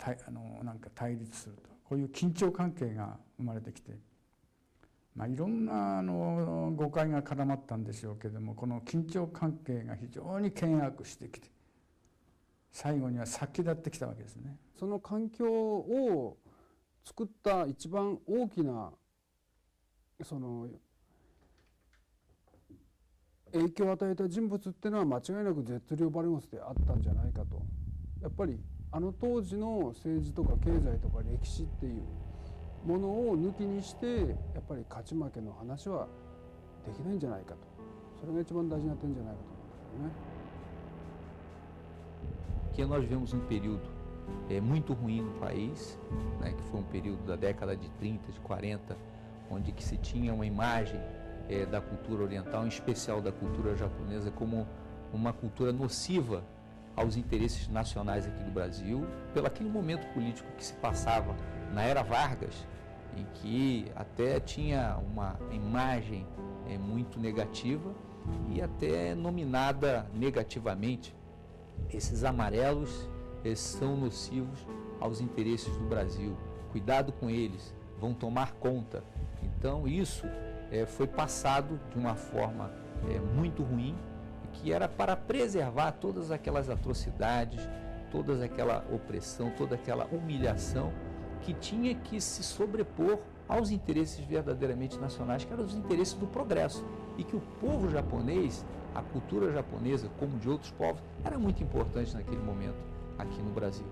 なんか対立すると、こういう緊張関係が生まれてきて、いろんな誤解が絡まったんでしょうけれども、この緊張関係が非常に険悪してきて、最後には殺気立ってきたわけですね。その環境を作った一番大きなその影響を与えた人物っていうのは間違いなくゼットリオ・バルゴスであったんじゃないかと。やっぱり当時の政治とか経済とか歴史っていうものを抜きにしてやっぱり勝ち負けの話はできないんじゃないかと。それが一番大事な点じゃないかと思うんですよね。Que nós vivemos período muito ruim no país, né, que foi período da década de 30, de 40, onde que se tinha uma imagem da cultura oriental, em especial da cultura japonesa, como uma cultura nociva aos interesses nacionais aqui do Brasil, pelo aquele momento político que se passava na era Vargas, em que até tinha uma imagem muito negativa e até nominada negativamente. Esses amarelos são nocivos aos interesses do Brasil. Cuidado com eles, vão tomar conta. Então isso foi passado de uma forma muito ruim, que era para preservar todas aquelas atrocidades, toda aquela opressão, toda aquela humilhação que tinha que se sobrepor aos interesses verdadeiramente nacionais, que eram os interesses do progresso, e que o povo japonês, a cultura japonesa, como de outros povos, era muito importante naquele momento aqui no Brasil.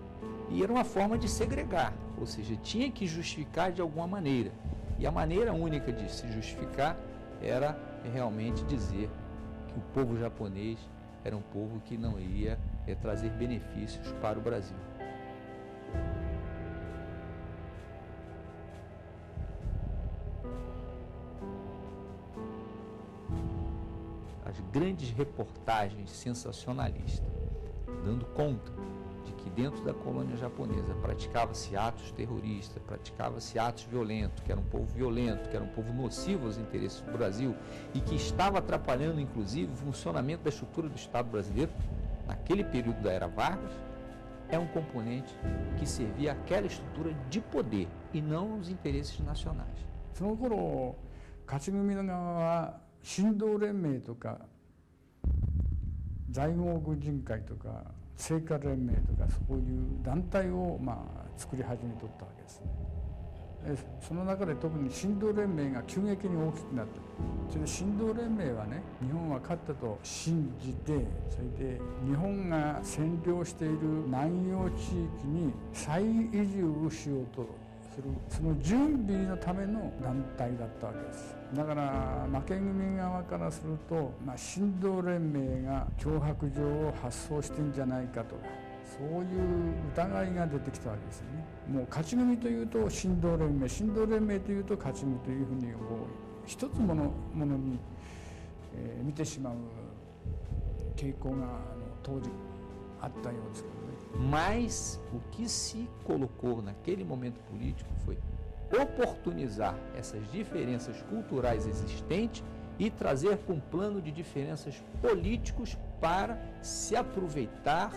E era uma forma de segregar, ou seja, tinha que justificar de alguma maneira. E a maneira única de se justificar era realmente dizer que o povo japonês era um povo que não iria trazer benefícios para o Brasil. As grandes reportagens sensacionalistas, dando conta de que dentro da colônia japonesa praticava-se atos terroristas, praticava-se atos violentos, que era um povo violento, que era um povo nocivo aos interesses do Brasil e que estava atrapalhando, inclusive, o funcionamento da estrutura do Estado brasileiro, naquele período da era Vargas, é um componente que servia àquela estrutura de poder e não aos interesses nacionais. その頃、勝ち組の側は神道連盟とか在郷軍人会とか聖火連盟とかそういう団体を作り始めとったわけですね。その中で特に神道連盟が急激に大きくなった。それで神道連盟はね、日本は勝ったと信じて、それで日本が占領している南洋地域に再移住をしようとする、その準備のための団体だったわけです。だから負け組側からすると、神道連盟が脅迫状を発送してんじゃないかとか、そういう疑いが出てきたわけですよね。もう勝ち組というと神道連盟、神道連盟というと勝ち組というふうに一つものに、見てしまう傾向が当時あったようですけどね。Mas o que se colocou naquele momento político foi oportunizar essas diferenças culturais existentes e trazer com um plano de diferenças políticos para se aproveitar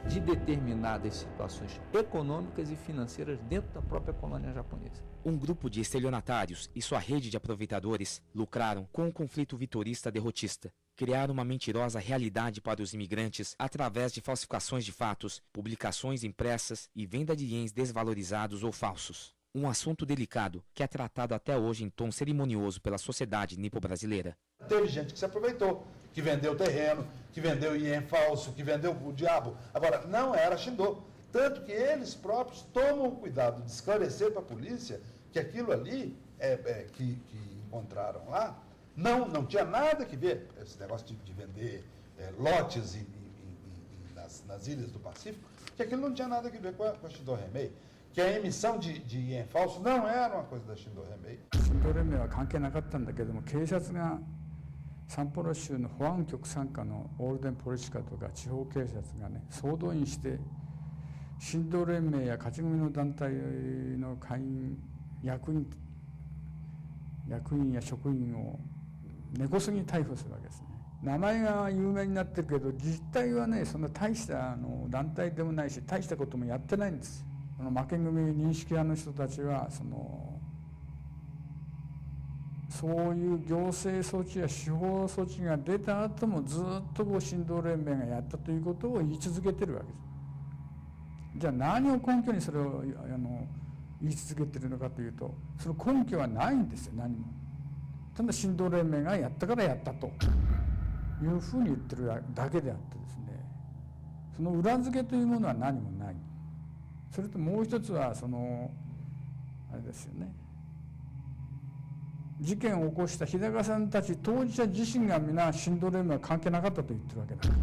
de determinadas situações econômicas e financeiras dentro da própria colônia japonesa. Um grupo de estelionatários e sua rede de aproveitadores lucraram com o conflito vitorista derrotista. Criaram uma mentirosa realidade para os imigrantes através de falsificações de fatos, publicações impressas e venda de ienes desvalorizados ou falsos. Um assunto delicado que é tratado até hoje em tom cerimonioso pela sociedade nipo-brasileira. Teve gente que se aproveitou, que vendeu terreno, que vendeu ien falso, que vendeu o diabo. Agora, não era Shindo. Tanto que eles próprios tomam cuidado de esclarecer para a polícia que aquilo ali que encontraram lá não tinha nada que ver. Esse negócio de vender lotes nas ilhas do Pacífico, que aquilo não tinha nada a ver com a Shindo Remei, que a emissão de ien falso não era uma coisa da Shindo Remei. Shindo Remei は関係なかったんだけども、警察が札幌州の保安局傘下のオールデンポリシカとか地方警察がね、総動員して神道連盟や勝ち組の団体の会員役員や職員を根こそぎ逮捕するわけですね。名前が有名になってるけど、実態はね、そんな大した団体でもないし、大したこともやってないんです。負け組認識派の人たちはそういう行政措置や司法措置が出た後もずっと神道連盟がやったということを言い続けてるわけです。じゃあ何を根拠にそれを言い続けてるのかというと、その根拠はないんですよ、何も。ただ神道連盟がやったからやったというふうに言ってるだけであってですね、その裏付けというものは何もない。それともう一つはあれですよね、事件を起こした日高さんたち当事者自身が皆神道連盟は関係なかったと言ってるわけだ。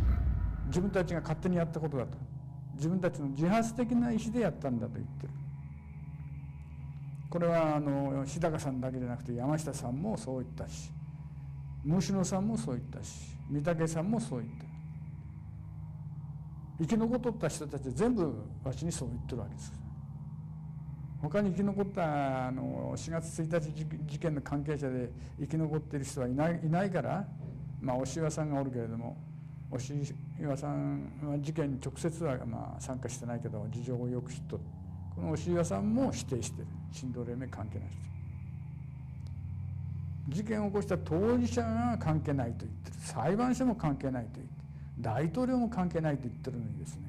自分たちが勝手にやったことだと、自分たちの自発的な意思でやったんだと言ってる。これは日高さんだけじゃなくて山下さんもそう言ったし、虫野さんもそう言ったし、御嶽さんもそう言ってる。生き残った人たち全部わしにそう言ってるわけです。他に生き残った4月1日事件の関係者で生き残っている人はいないから、押岩さんがおるけれども、押岩さんは事件に直接は参加してないけど事情をよく知っとる。この押岩さんも否定してる。神道連盟関係ない人。事件を起こした当事者が関係ないと言ってる。裁判所も関係ないと言ってる。大統領も関係ないと言ってるのにですね、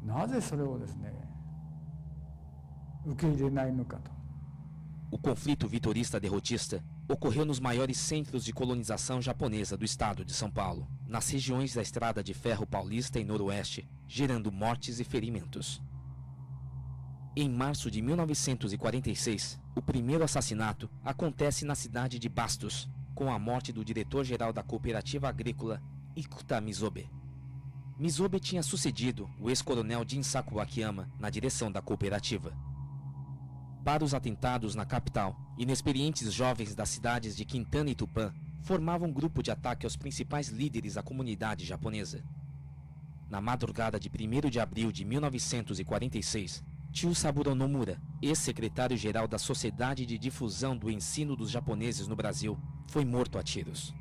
なぜそれをですね受け入れないのかと。O conflito vitorista derrotista ocorreu nos maiores centros de colonização japonesa do estado de São Paulo, nas regiões da Estrada de Ferro Paulista e Noroeste, gerando mortes e ferimentos. Em março de 1946, o primeiro assassinato acontece na cidade de Bastos, com a morte do diretor-geral da cooperativa agrícola Ikuta Mizobe. Mizobe tinha sucedido o ex-coronel Jinsaku Akiyama na direção da cooperativa. Para os atentados na capital, inexperientes jovens das cidades de Quintana e Tupã formavam um grupo de ataque aos principais líderes da comunidade japonesa. Na madrugada de 1º de abril de 1946, Tio Saburo Nomura, ex-secretário-geral da Sociedade de Difusão do Ensino dos Japoneses no Brasil, foi morto a tiros.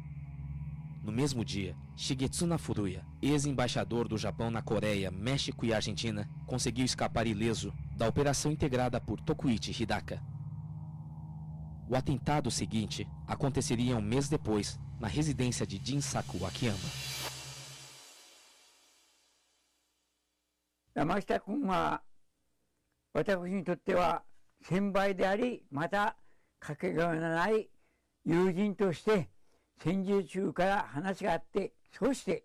No mesmo dia, Shigetsuna Furuya, ex-embaixador do Japão na Coreia, México e Argentina, conseguiu escapar ileso da operação integrada por Tokuichi Hidaka. O atentado seguinte aconteceria um mês depois, na residência de Jinsaku Akiyama. 山下君は私にとっては先輩であり、またかけがえのない友人として戦時中から話があって、そして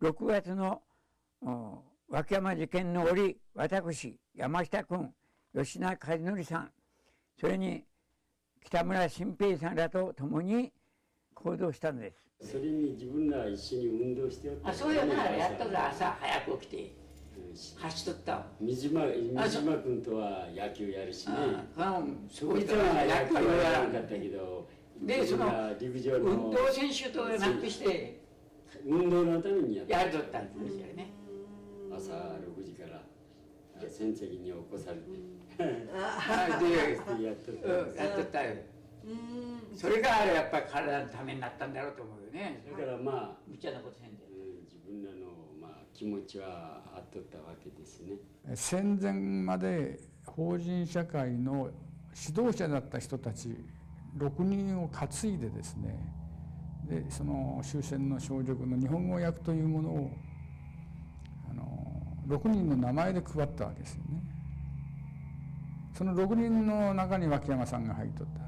6月の脇山事件の折、私、山下君、吉田和則さん、それに北村新平さんらと共に行動したのです。それに自分ら一緒に運動しておった。そうやな、やっとる朝早く起きて走っとった。水島君とは野球やるしね。そこには野球はやらなかったけど。で、その運動選手となくして運動のためにやっとったんですよね。朝6時から先生に起こされてやっとったよ。それがやっぱり体のためになったんだろうと思うよね。だから無茶なことせんで自分らの気持ちはあっとったわけですね。戦前まで法人社会の指導者だった人たち6人を担いでですね、でその終戦の少女軍の日本語訳というものを6人の名前で配ったわけですよね。その6人の中に脇山さんが入っとった。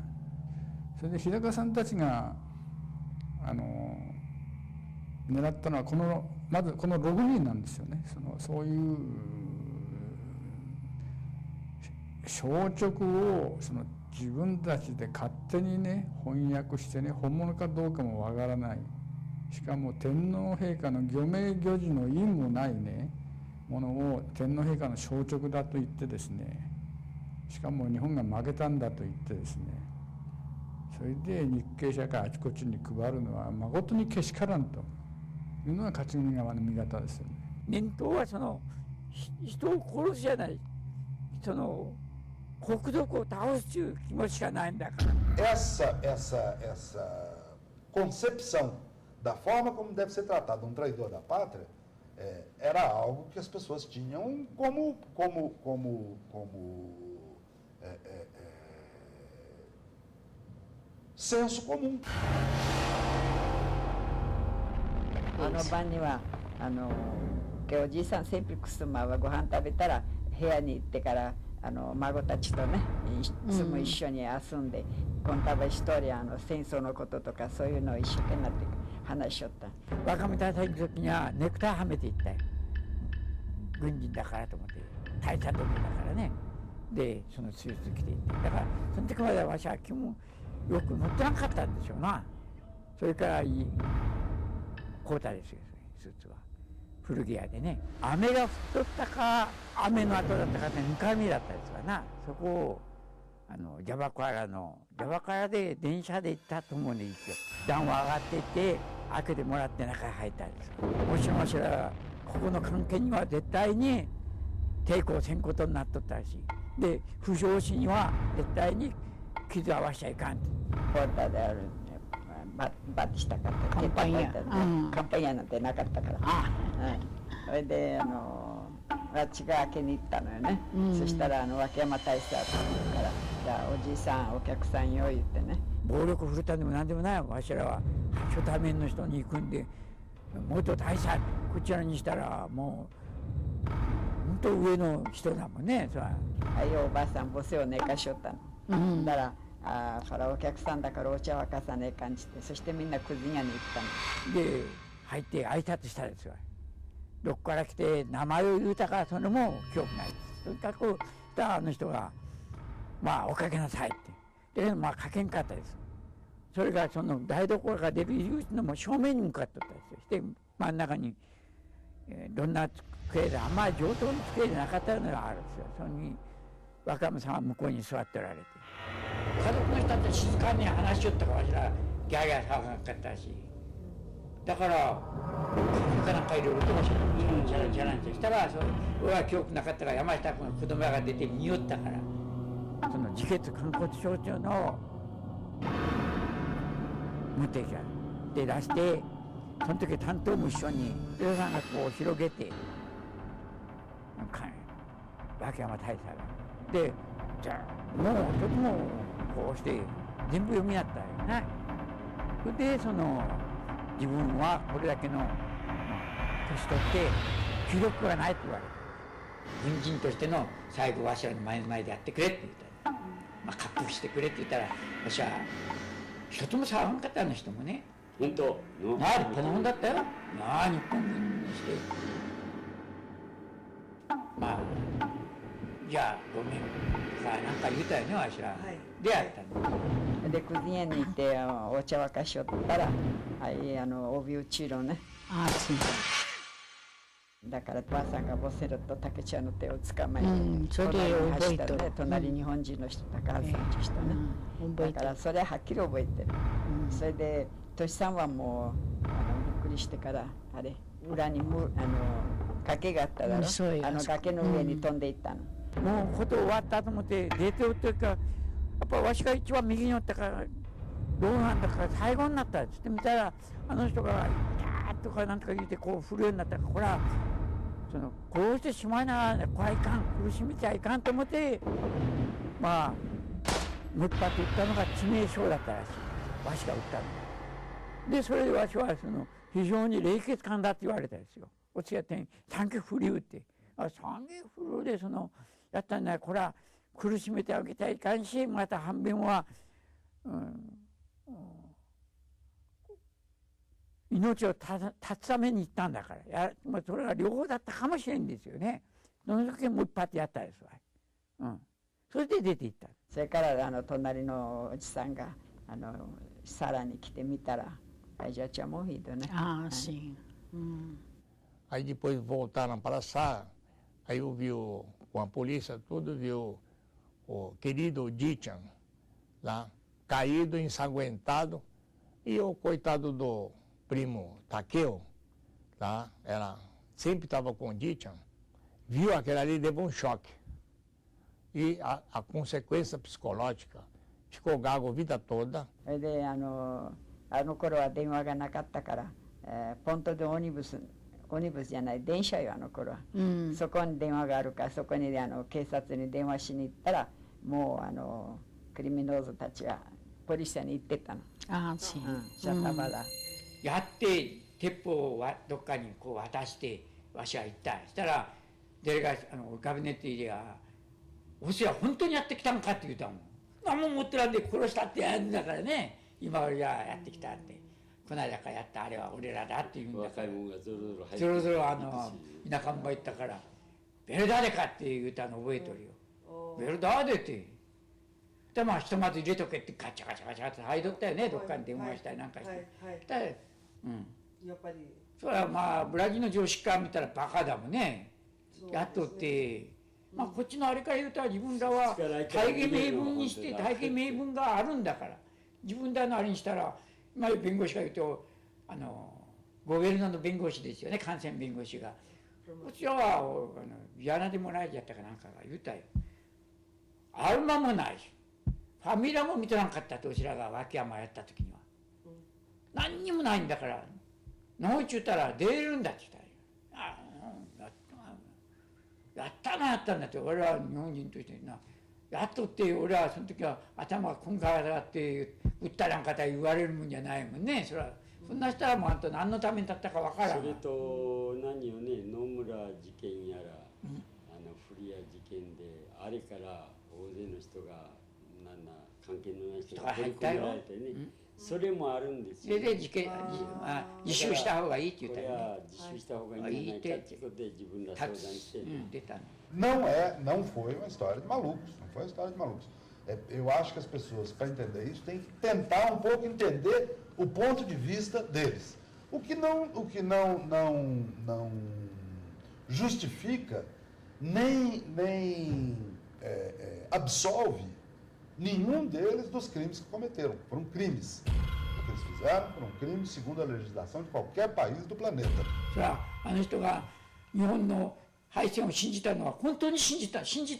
それで日高さんたちが狙ったのはまずこの6人なんですよね。そういう消直を自分たちで勝手にね翻訳してね、本物かどうかもわからないしかも天皇陛下の御名行事の意もないねものを天皇陛下の消直だと言ってですね、しかも日本が負けたんだと言ってですね、それで日系社会あちこちに配るのは誠にけしからんというのが勝国側の見方ですよね。念頭はその人を殺すじゃない、その国賊を倒すという気持ちしかないんだから。Essa concepção da forma como deve ser tratado um traidor da pátria era algo que as pessoas tinham como senso comum. あの晩にはおじいさんsempre costumavaご飯食べたら部屋に行ってから孫たちとねいつも一緒に遊んで、contava história戦争のこととかそういうのを一生懸命なって話しよった。若者大佐の時にはネクタイはめていったよ、軍人だからと思って、大佐時だからね。でそのスーツ着ていって、だからその時まではわしは気もよく乗ってなかったんでしょうな。それからいい買うたですよ、スーツは古着屋でね。雨が降っとったか雨の後だったかって2回目だったですからな。そこをジャバカラで電車で行ったと思うんですよ。段を上がっていって開けてもらって中へ入ったんです。もしもしらここの関係には絶対に抵抗せんことになっとったらしい。で不条子には絶対に傷合わしちゃいかんと。ポーターであるバッとしたかった。カンパニアなんてなかったから。それであっちが開けに行ったのよね。そしたら脇山大佐って言うから、じゃあおじいさんお客さんよ言ってね。暴力振るったんでもなんでもない。わしらは初対面の人に行くんで、元大佐こちらにしたらもう本当上の人だもんね。そらはいおばあさん母性を寝かしよったの。だからからお客さんだからお茶沸かさねえ感じて、そしてみんなくず屋に行ったの。で入って挨拶したんですよ。どこから来て名前を言うたかそれも記憶ないです。とにかくあの人がまあおかけなさいってでまあかけんかったです。それがその台所が出るのも正面に向かってたんですよ。して真ん中に、どんな机であんまり上等の机でなかったのがあるんですよ。それに若山さんは向こうに座っておられて、家族の人って静かに話しよったからわしらギャーギャー騒がなかったし、だからカなんかいろいろともしチャランチャランとしたら、俺は記憶なかったから山下君の子供が出て見よったから、その自決肝骨症中の無敵で出して、その時担当も一緒に皆さんがこう広げて脇山大佐がで、じゃあもうとてもこうして全部読み合ったよね。それでその自分はこれだけの年取って気力がないと言われて、軍人としての最後わしらの前でやってくれって言ったら、まあ割腹してくれって言ったら、わしは一つも触らんかった。あの人もね、本当なあ立派なもんだったよ。なあ日本軍にしてまあじゃあごめんさあなんか言うたよね、わしら、でやったのでくず屋に行ってお茶沸かしよったら、帯打ち色ね。だからばあさんがボセロと竹ちゃんの手を捕まえて、それで覚えてる。隣日本人の人高橋さんという人ね。だからそれはっきり覚えてる。それでとしさんはもうびっくりしてからあれ裏に崖があっただろ。崖の上に飛んでいったの。もうこと終わったと思って出ておってか、やっぱわしが一番右におったからどうなんだから最後になったっつって見たら、あの人が「キャー」とかなんとか言ってこう振るようになったから、これは殺してしまいながらこれはいかん、苦しめちゃいかんと思って、まあムッパって言ったのが致命傷だったらしい。わしが撃ったので、それでわしは非常に冷血感だって言われたんですよ。おつやって三脚振り打って、三脚振るでやったんだよ。これは苦しめてあげたいかんし、また半分は、命を絶つために行ったんだから、それは両方だったかもしれんですよね。その時もう一発やったですわ。それで出て行った。それから隣のおじさんがさらに来てみたら、Aí já tinha morrido, né? Ah, sim. Aí depois voltaram para a sala, aí eu vi com a polícia, tudo, viu o querido Dichan lá, caído, ensanguentado, e o coitado do primo Takeo, lá, sempre estava com o Dichan, viu aquele ali, levou um choque. E a consequência psicológica, ficou gago a vida toda. それであの頃は電話がなかったから、ポントでオニブスじゃない電車よあの頃は、そこに電話があるからそこに警察に電話しに行ったらもうクリミノーズたちはポリシャに行ってたの。ああ、そう。シャッタバラ。やって鉄砲をどっかにこう渡してわしは行った。したらガビネット入れが「おしは本当にやってきたんか?」って言ったもん。何も持ってらんで殺したってやるんだからね。今俺がやってきたって。この間からやったあれは俺らだって言うんだから。ぞろぞろ田舎も行ったから「ベルダーデか?」って言ったの覚えとるよ。ベルダーデって。でまあひとまず入れとけってガチャガチャガチャって入っとったよね。どっかに電話したりなんかして。やっぱりそれはまあブラジルの常識から見たらバカだもんね。やっとってまあこっちのあれから言うと自分らは大義名分にして大義名分があるんだから自分らのあれにしたら今弁護士が言うとゴベルノの弁護士ですよね感染弁護士がこちらはビアナでもないやったかなんかが言うたよ。アルマもないしファミラも見とらんかったっておしらが脇山やった時には何にもないんだから何ちゅうたら出れるんだって言ったらやったんだって俺は日本人としてなやっとって俺はその時は頭がこんがらがって撃ったらんかた言われるもんじゃないもんね。それはそんな人はもうあんた何のために立ったかわからん。それと何よね野村事件やら、古谷事件であれから大勢の人が関係のない人が取り込められてね。それもあるんですよ。それで自首した方がいいって言ったよね。自首した方がいいんじゃないかってことで自分ら相談して。Não foi uma história de malucos, não foi uma história de malucos. Eu acho que as pessoas, para entender isso, têm que tentar um pouco entender o ponto de vista deles. O que não justifica nem absolve nenhum deles dos crimes que cometeram. Foram crimes. O que eles fizeram foram crimes segundo a legislação de qualquer país do planeta. あの人が日本の敗戦を信じたのは本当に信じて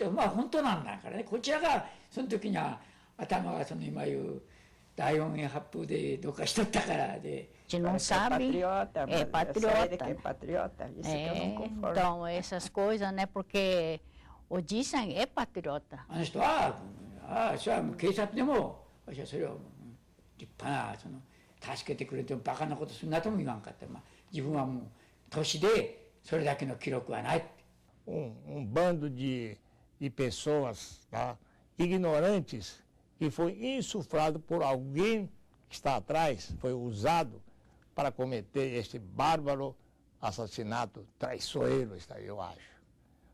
まあ本当なんだからね。こちらがその時には頭がその今言う大音源発風でどうかしとったからで。Que não sabe é patriota. Isso que eu não conformo. Então essas coisas, né? Porque o Dichan é patriota. あの人はそれはもう警察でも私はそれを立派な助けてくれてもバカなことするなとも言わんかった。自分はもう年でそれだけの記録はない。Bando de pessoas ignorantes que foi insuflado por alguém que está atrás, foi usado para cometer este bárbaro assassinato traiçoeiro, eu acho.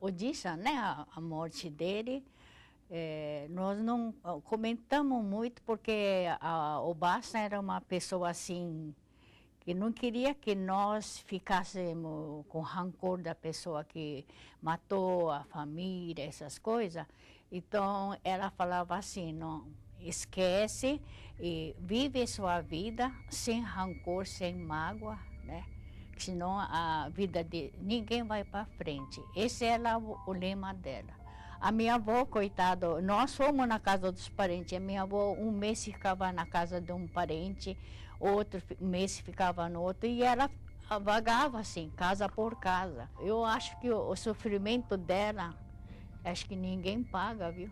O Dichan, né, a morte dele, nós não comentamos muito porque o Basta era uma pessoa assim que não queria que nós ficássemos com rancor da pessoa que matou a família, essas coisas. Então, ela falava assim, não, esquece e vive sua vida sem rancor, sem mágoa, né? Senão a vida de ninguém vai para frente. Esse era o lema dela. A minha avó, coitado, nós fomos na casa dos parentes. A minha avó, um mês ficava na casa de um parente, outro mês ficava no outro, e ela vagava assim, casa por casa. Eu acho que o sofrimento dela, acho que ninguém paga, viu?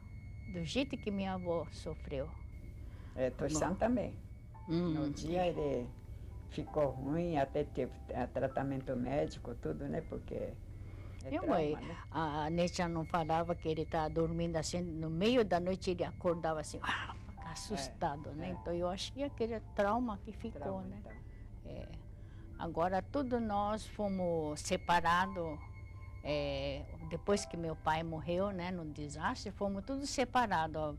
Do jeito que minha avó sofreu. Toshan também. No dia ele ficou ruim, até teve tratamento médico, tudo, né? Porque mãe, a Netia não falava que ele estava dormindo assim, no meio da noite ele acordava assim, assustado, né? Então eu acho que aquele trauma que ficou, né? Então. Agora tudo nós fomos separados depois que meu pai morreu, né, no desastre, fomos todos separados.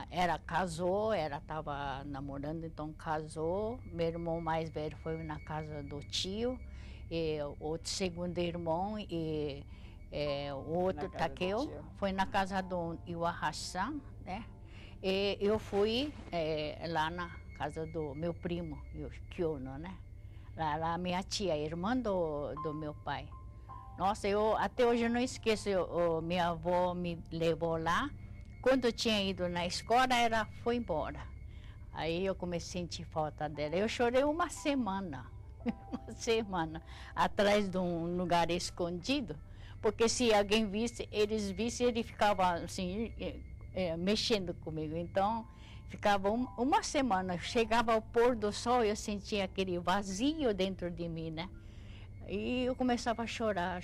Ela casou, ela estava namorando, então casou. Meu irmão mais velho foi na casa do tio, e o segundo irmão e o outro Takeo foi na casa do Iwahashi-san, né? E eu fui lá na casa do meu primo, Kyono, né? Lá minha tia, irmã do meu pai. Nossa, eu até hoje não esqueço, minha avó me levou lá. Quando eu tinha ido na escola, ela foi embora. Aí eu comecei a sentir falta dela. Eu chorei uma semana, atrás de um lugar escondido, porque se alguém visse, eles ficavam assim, mexendo comigo. Então, ficava uma semana. Chegava ao pôr do sol, eu sentia aquele vazio dentro de mim, né? E eu começava a chorar.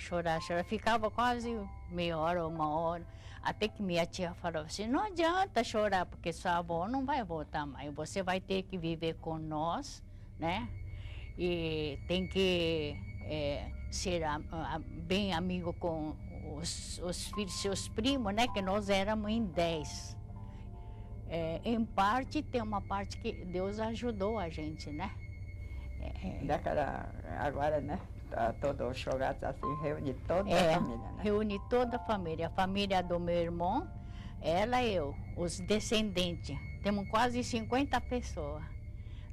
Ficava quase meia hora, uma hora, até que minha tia falou assim, não adianta chorar, porque sua avó não vai voltar mais, você vai ter que viver com nós, né? E tem que ser bem amigo com os filhos, seus primos, né? Que nós éramos em 10. Em parte, tem uma parte que Deus ajudou a gente, né? Agora, né? Todo o churrasco assim, reúne toda a família, né? Reúne toda a família do meu irmão, ela e eu, os descendentes. Temos quase 50 pessoas.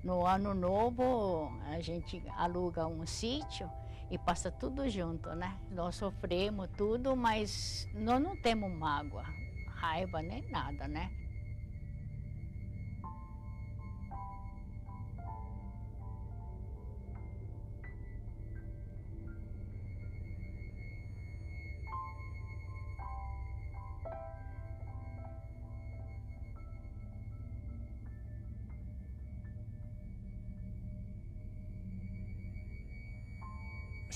No ano novo, a gente aluga um sítio e passa tudo junto, né? Nós sofremos tudo, mas nós não temos mágoa, raiva nem nada, né?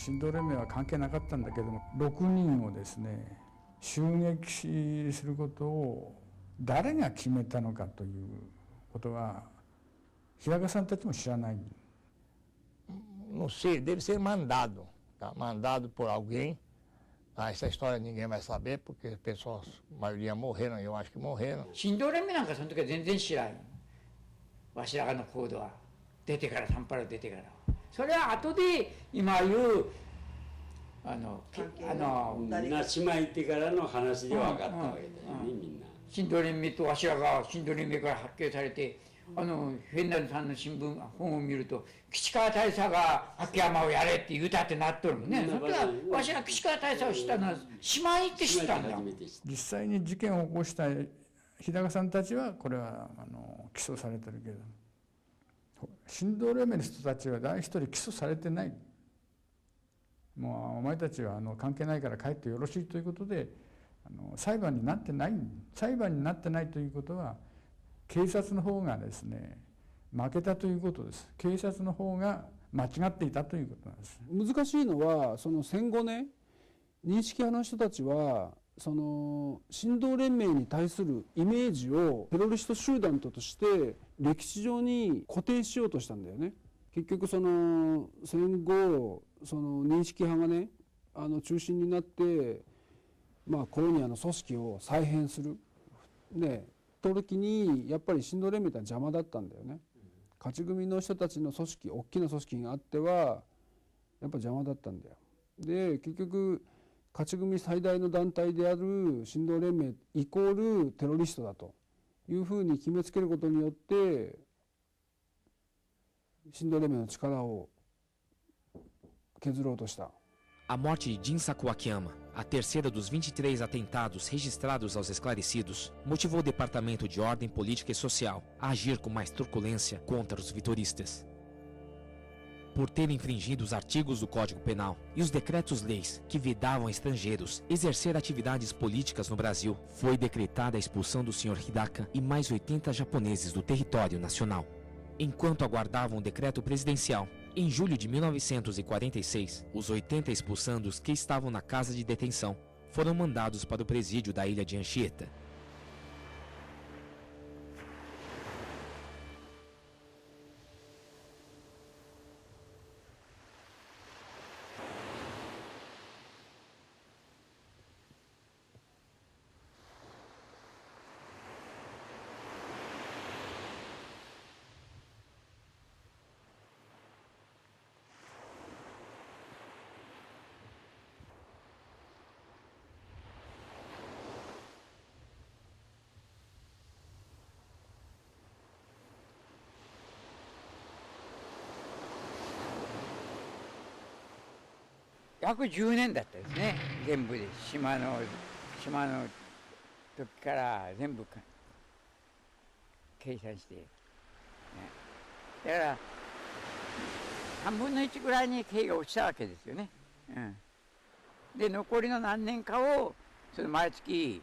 神道連盟は関係なかったんだけども、6人をですね襲撃することを誰が決めたのかということは平賀さんたちも知らない。Não sei, deve ser mandado, tá? Mandado por alguém. Essa história ninguém vai saber, porque as pessoas, a maioria morreram, eu acho que morreram. 神道連盟なんかその時は全然知らんよ。わしらがの行動は出てから、サンパウロ出てから。それは後で今言うみんな島行ってからの話で分かったわけだよね、みんな。神道連盟とわしらが神道連盟から発見されて、フェンダルさんの新聞本を見ると岸川大佐が秋山をやれって言うたってなっとるもんね。それはわしら岸川大佐を知ったのは島行って知ったんだ。実際に事件を起こした日高さんたちはこれは起訴されてるけど、神道連盟の人たちは誰一人起訴されてない。もうお前たちは関係ないから帰ってよろしいということで裁判になってない。裁判になってないということは警察の方がですね負けたということです。警察の方が間違っていたということなんです。難しいのはその戦後ね、認識派の人たちはその神道連盟に対するイメージをテロリスト集団として歴史上に固定しようとしたんだよね。結局その戦後その認識派がね中心になって、コロニアの組織を再編するね時にやっぱり神道連盟って邪魔だったんだよね。勝ち組の人たちの組織、大きな組織があってはやっぱ邪魔だったんだよ。で結局勝ち組最大の団体である神道連盟イコールテロリストだというふうに決めつけることによって神道連盟の力を削ろうとした。A morte de Jin Sakuakiyama, a terceira dos 23 atentados registrados aos esclarecidos, motivou o Departamento de Ordem Política e Social a agir com mais truculência contra os vitoristas. Por terem infringido os artigos do Código Penal e os decretos-leis que vedavam a estrangeiros exercer atividades políticas no Brasil, foi decretada a expulsão do Sr. Hidaka e mais 80 japoneses do território nacional. Enquanto aguardavam o decreto presidencial, em julho de 1946, os 80 expulsandos que estavam na casa de detenção foram mandados para o presídio da ilha de Anchieta. 約10年だったですね、全部で島の時から全部計算して、ね、だから3分の1ぐらいに刑が落ちたわけですよね、うん、で残りの何年かをその毎月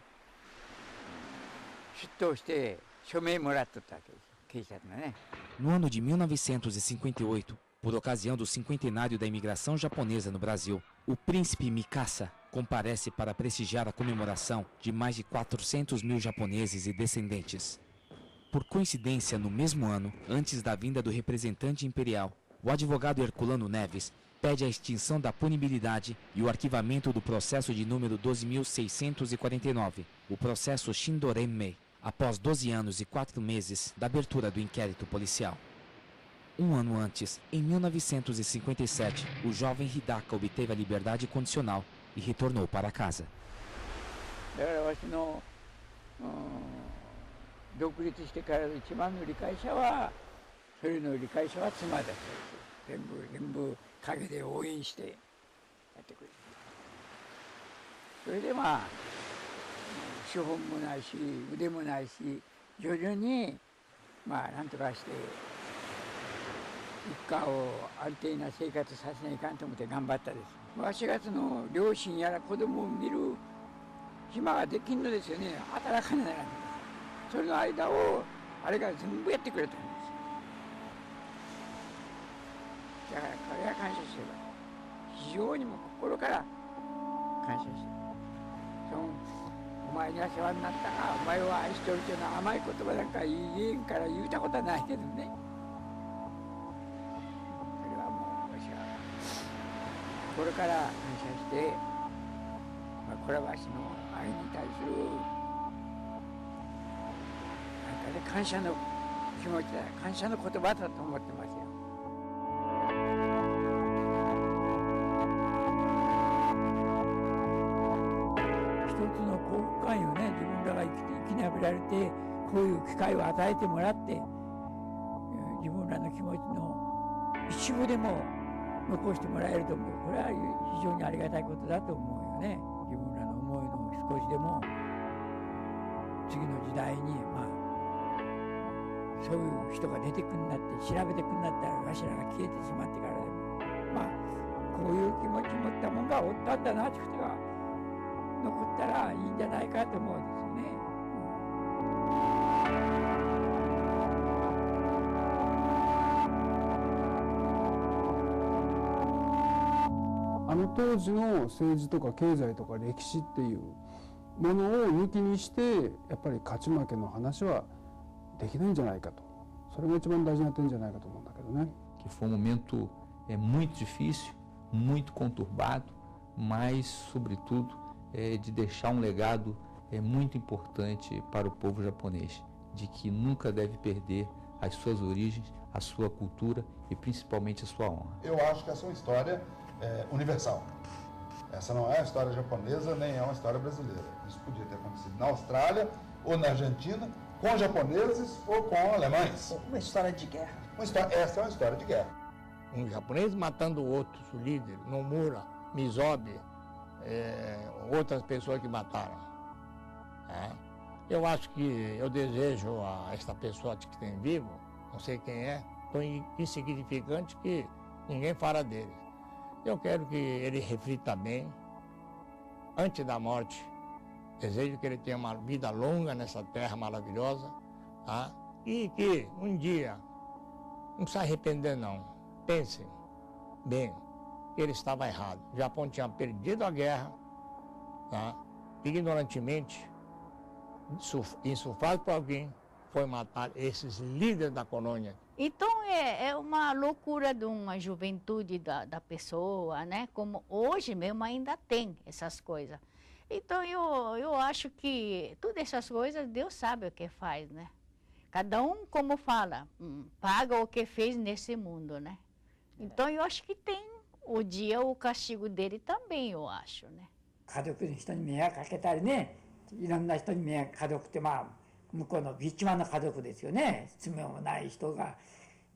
出頭して署名もらっとったわけです、警察がね。No ano de 1958, por ocasião do cinquentenário da imigração japonesa no Brasil, o príncipe Mikasa comparece para prestigiar a comemoração de mais de 400 mil japoneses e descendentes. Por coincidência, no mesmo ano, antes da vinda do representante imperial, o advogado Herculano Neves pede a extinção da punibilidade e o arquivamento do processo de número 12.649, o processo Shindorenmei, após 12 anos e 4 meses da abertura do inquérito policial. Um ano antes, em 1957, o jovem Hidaka obteve a liberdade condicional e retornou para casa. 独立してからの一番の理解者は、それの理解者は妻だったんです。全部陰で応援してやってくれる。それでまあ資本もないし腕もないし、徐々にまあなんとかして一家を安定な生活させないかんと思って頑張ったです。わしがその両親やら子供を見る暇ができんのですよね。働かなきゃならない。それの間をあれが全部やってくれたんです。だからこれは感謝してる。非常にも心から感謝してる。お前には世話になったが、お前を愛しておるというのは甘い言葉なんか言えんから言うたことはないけどね。それはもう私は心から感謝して、これはわしの愛に対する感謝の気持ちだ、感謝の言葉だと思ってますよ。一つの幸福感よね。自分らが生き延びられて、こういう機会を与えてもらって、自分らの気持ちの一部でも残してもらえると思う。これは非常にありがたいことだと思うよね。自分らの思いの少しでも次の時代にそういう人が出てくんなって調べてくんなったらわしらが消えてしまってからでもこういう気持ち持ったもんがおったんだなって人が残ったらいいんじゃないかと思うんですよね。あの当時の政治とか経済とか歴史っていうものを抜きにしてやっぱり勝ち負けの話はできないんじゃないかと、それが一番大事な点じゃないかと思うんだけどね。Que foi momento muito difícil, muito conturbado, mas sobretudo de deixar legado muito importante para o povo japonês, de que nunca deve perder as suas origens, a sua cultura e principalmente a sua honra. Eu acho que essa é uma história universal. Essa não é a história japonesa nem é uma história brasileira. Isso podia ter acontecido na Austrália ou na Argentina, com japoneses ou com alemães. Uma história de guerra. Essa é uma história de guerra. Um japonês matando outros, o líder, Nomura, Mizobe, outras pessoas que mataram. Eu acho que eu desejo a esta pessoa que tem vivo, não sei quem é, tão insignificante que ninguém fala dele. Eu quero que ele reflita bem, antes da morte. Desejo que ele tenha uma vida longa nessa terra maravilhosa, tá? E que um dia, não se arrepender não, pensem bem, que ele estava errado. O Japão tinha perdido a guerra, tá? Ignorantemente, insuflado por alguém, foi matar esses líderes da colônia. Então é uma loucura de uma juventude da pessoa, né? Como hoje mesmo ainda tem essas coisas. Então eu acho que todas essas coisas Deus sabe o que faz, né? Cada um, como fala, paga o que fez nesse mundo, né? Então eu acho que tem o dia, o castigo dele também, eu acho, né? 家族の人に迷惑かけたりね、いろんな人に迷惑、家族って向こうの一番の家族ですよね。罪もない人が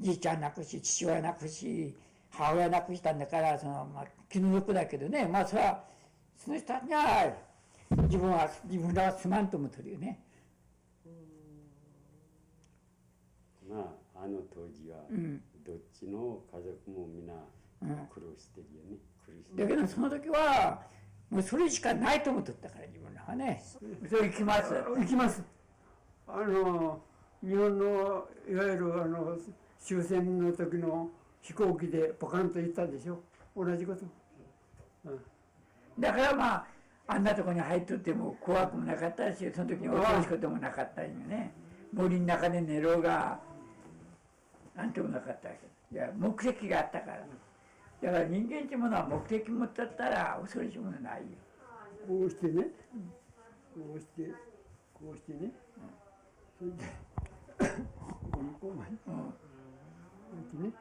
じいちゃん亡くし父親亡くし母親亡くしたんだから、気の毒だけどね、まあそれはその人たちが自分らはすまんと思ってるよね。まああの当時はどっちの家族もみんな苦労してるよね。だけどその時はもうそれしかないと思ってたから自分らはね。それ行きます。日本のいわゆる終戦の時の飛行機でポカンと行ったでしょ。同じこと。だからまああんなとこに入っとっても怖くもなかったし、その時に恐ろしいこともなかったよね。森の中で寝ろうがなんともなかったわけ。いや目的があったから。だから人間っていうものは目的持ったったら恐ろしいものないよ。こうしてね、こうしてね、それでここまでね。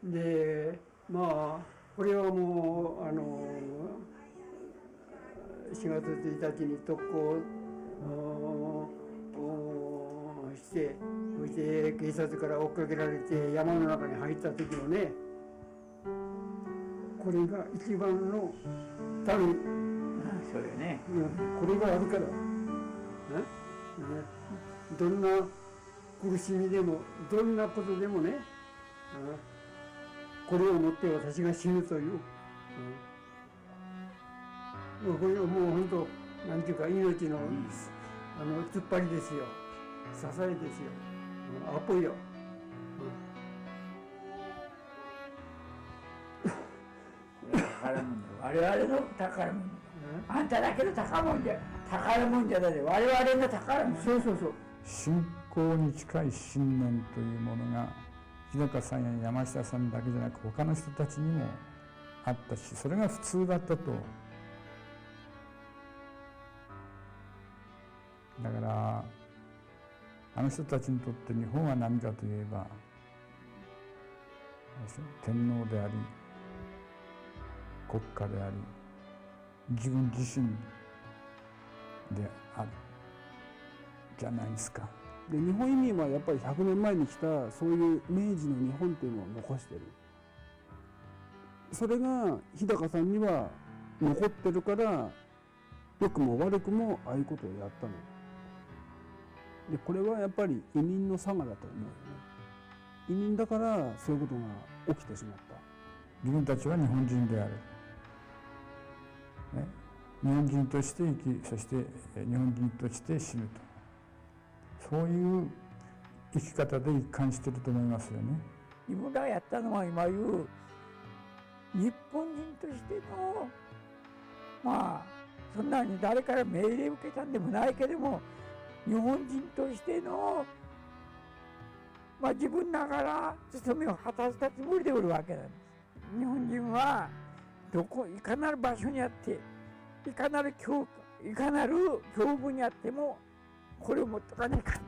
でまあこれはもう4月1日に特攻してそして警察から追っかけられて山の中に入った時のね、これが一番の多分そうよね、これがあるから、どんな苦しみでもどんなことでもね、これをもって私が死ぬという、これはもう本当なんていうか命の突っ張りですよ、支えですよ、アポよ。宝物だ、我々の宝物だ。あんただけの宝物じゃだね、我々の宝物。そう。信仰に近い信念というものが日高さんや山下さんだけじゃなく他の人たちにもあったし、それが普通だったと。だからあの人たちにとって日本は何かといえば天皇であり国家であり自分自身であるじゃないですか。で日本移民はやっぱり100年前に来たそういう明治の日本っていうのを残してる。それが日高さんには残ってるから良くも悪くもああいうことをやったの。でこれはやっぱり移民の差がだと思うよね。移民だからそういうことが起きてしまった。自分たちは日本人である、ね、日本人として生き、そして日本人として死ぬと、そういう生き方で一貫していると思いますよね。自分らがやったのは今言う日本人としてのまあそんなに誰から命令を受けたんでもないけども、日本人としてのまあ自分ながら務めを果たしたつもりでおるわけなんです。日本人はいかなる場所にあっていかなる境遇にあってもこれを持っとかないかん。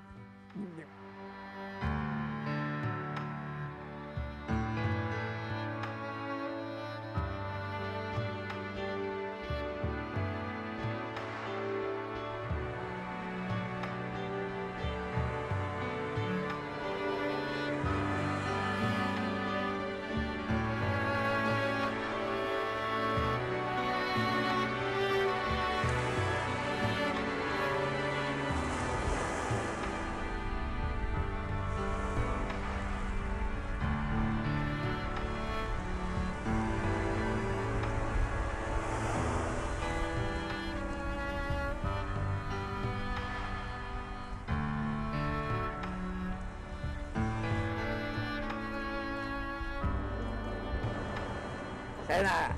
さよなら。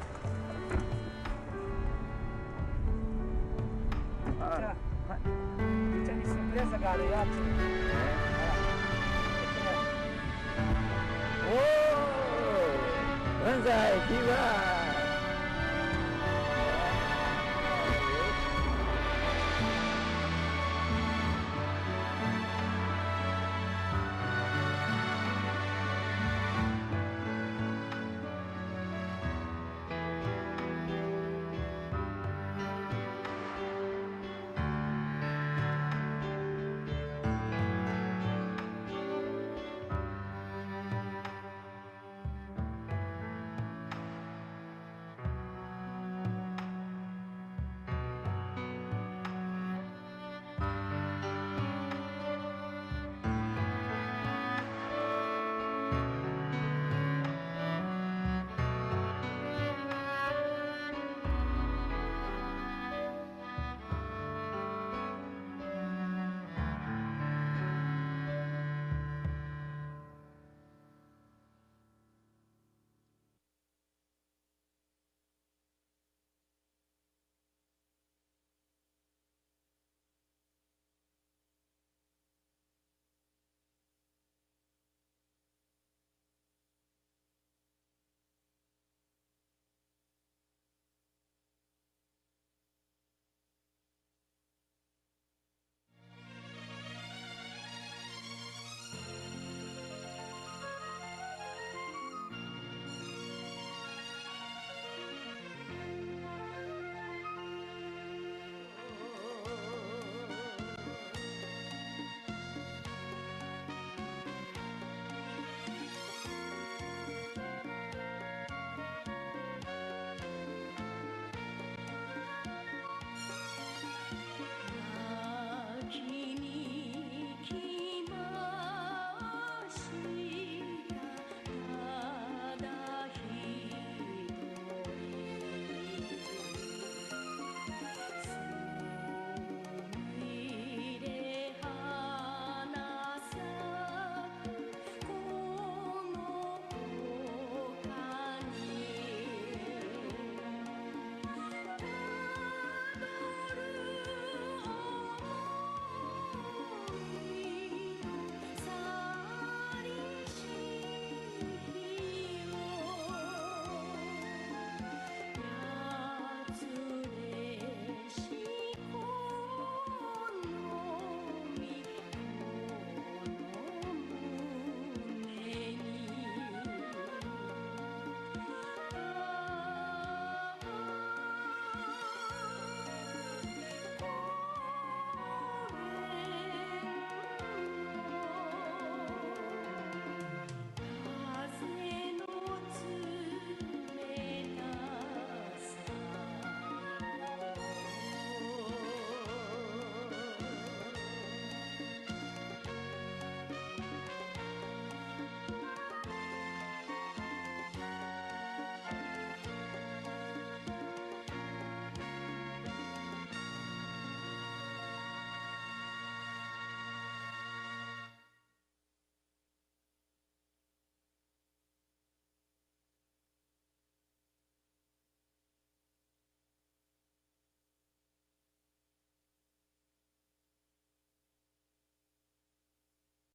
C'è sorpresa cara, ragazzi. Oh, Banzai, viva!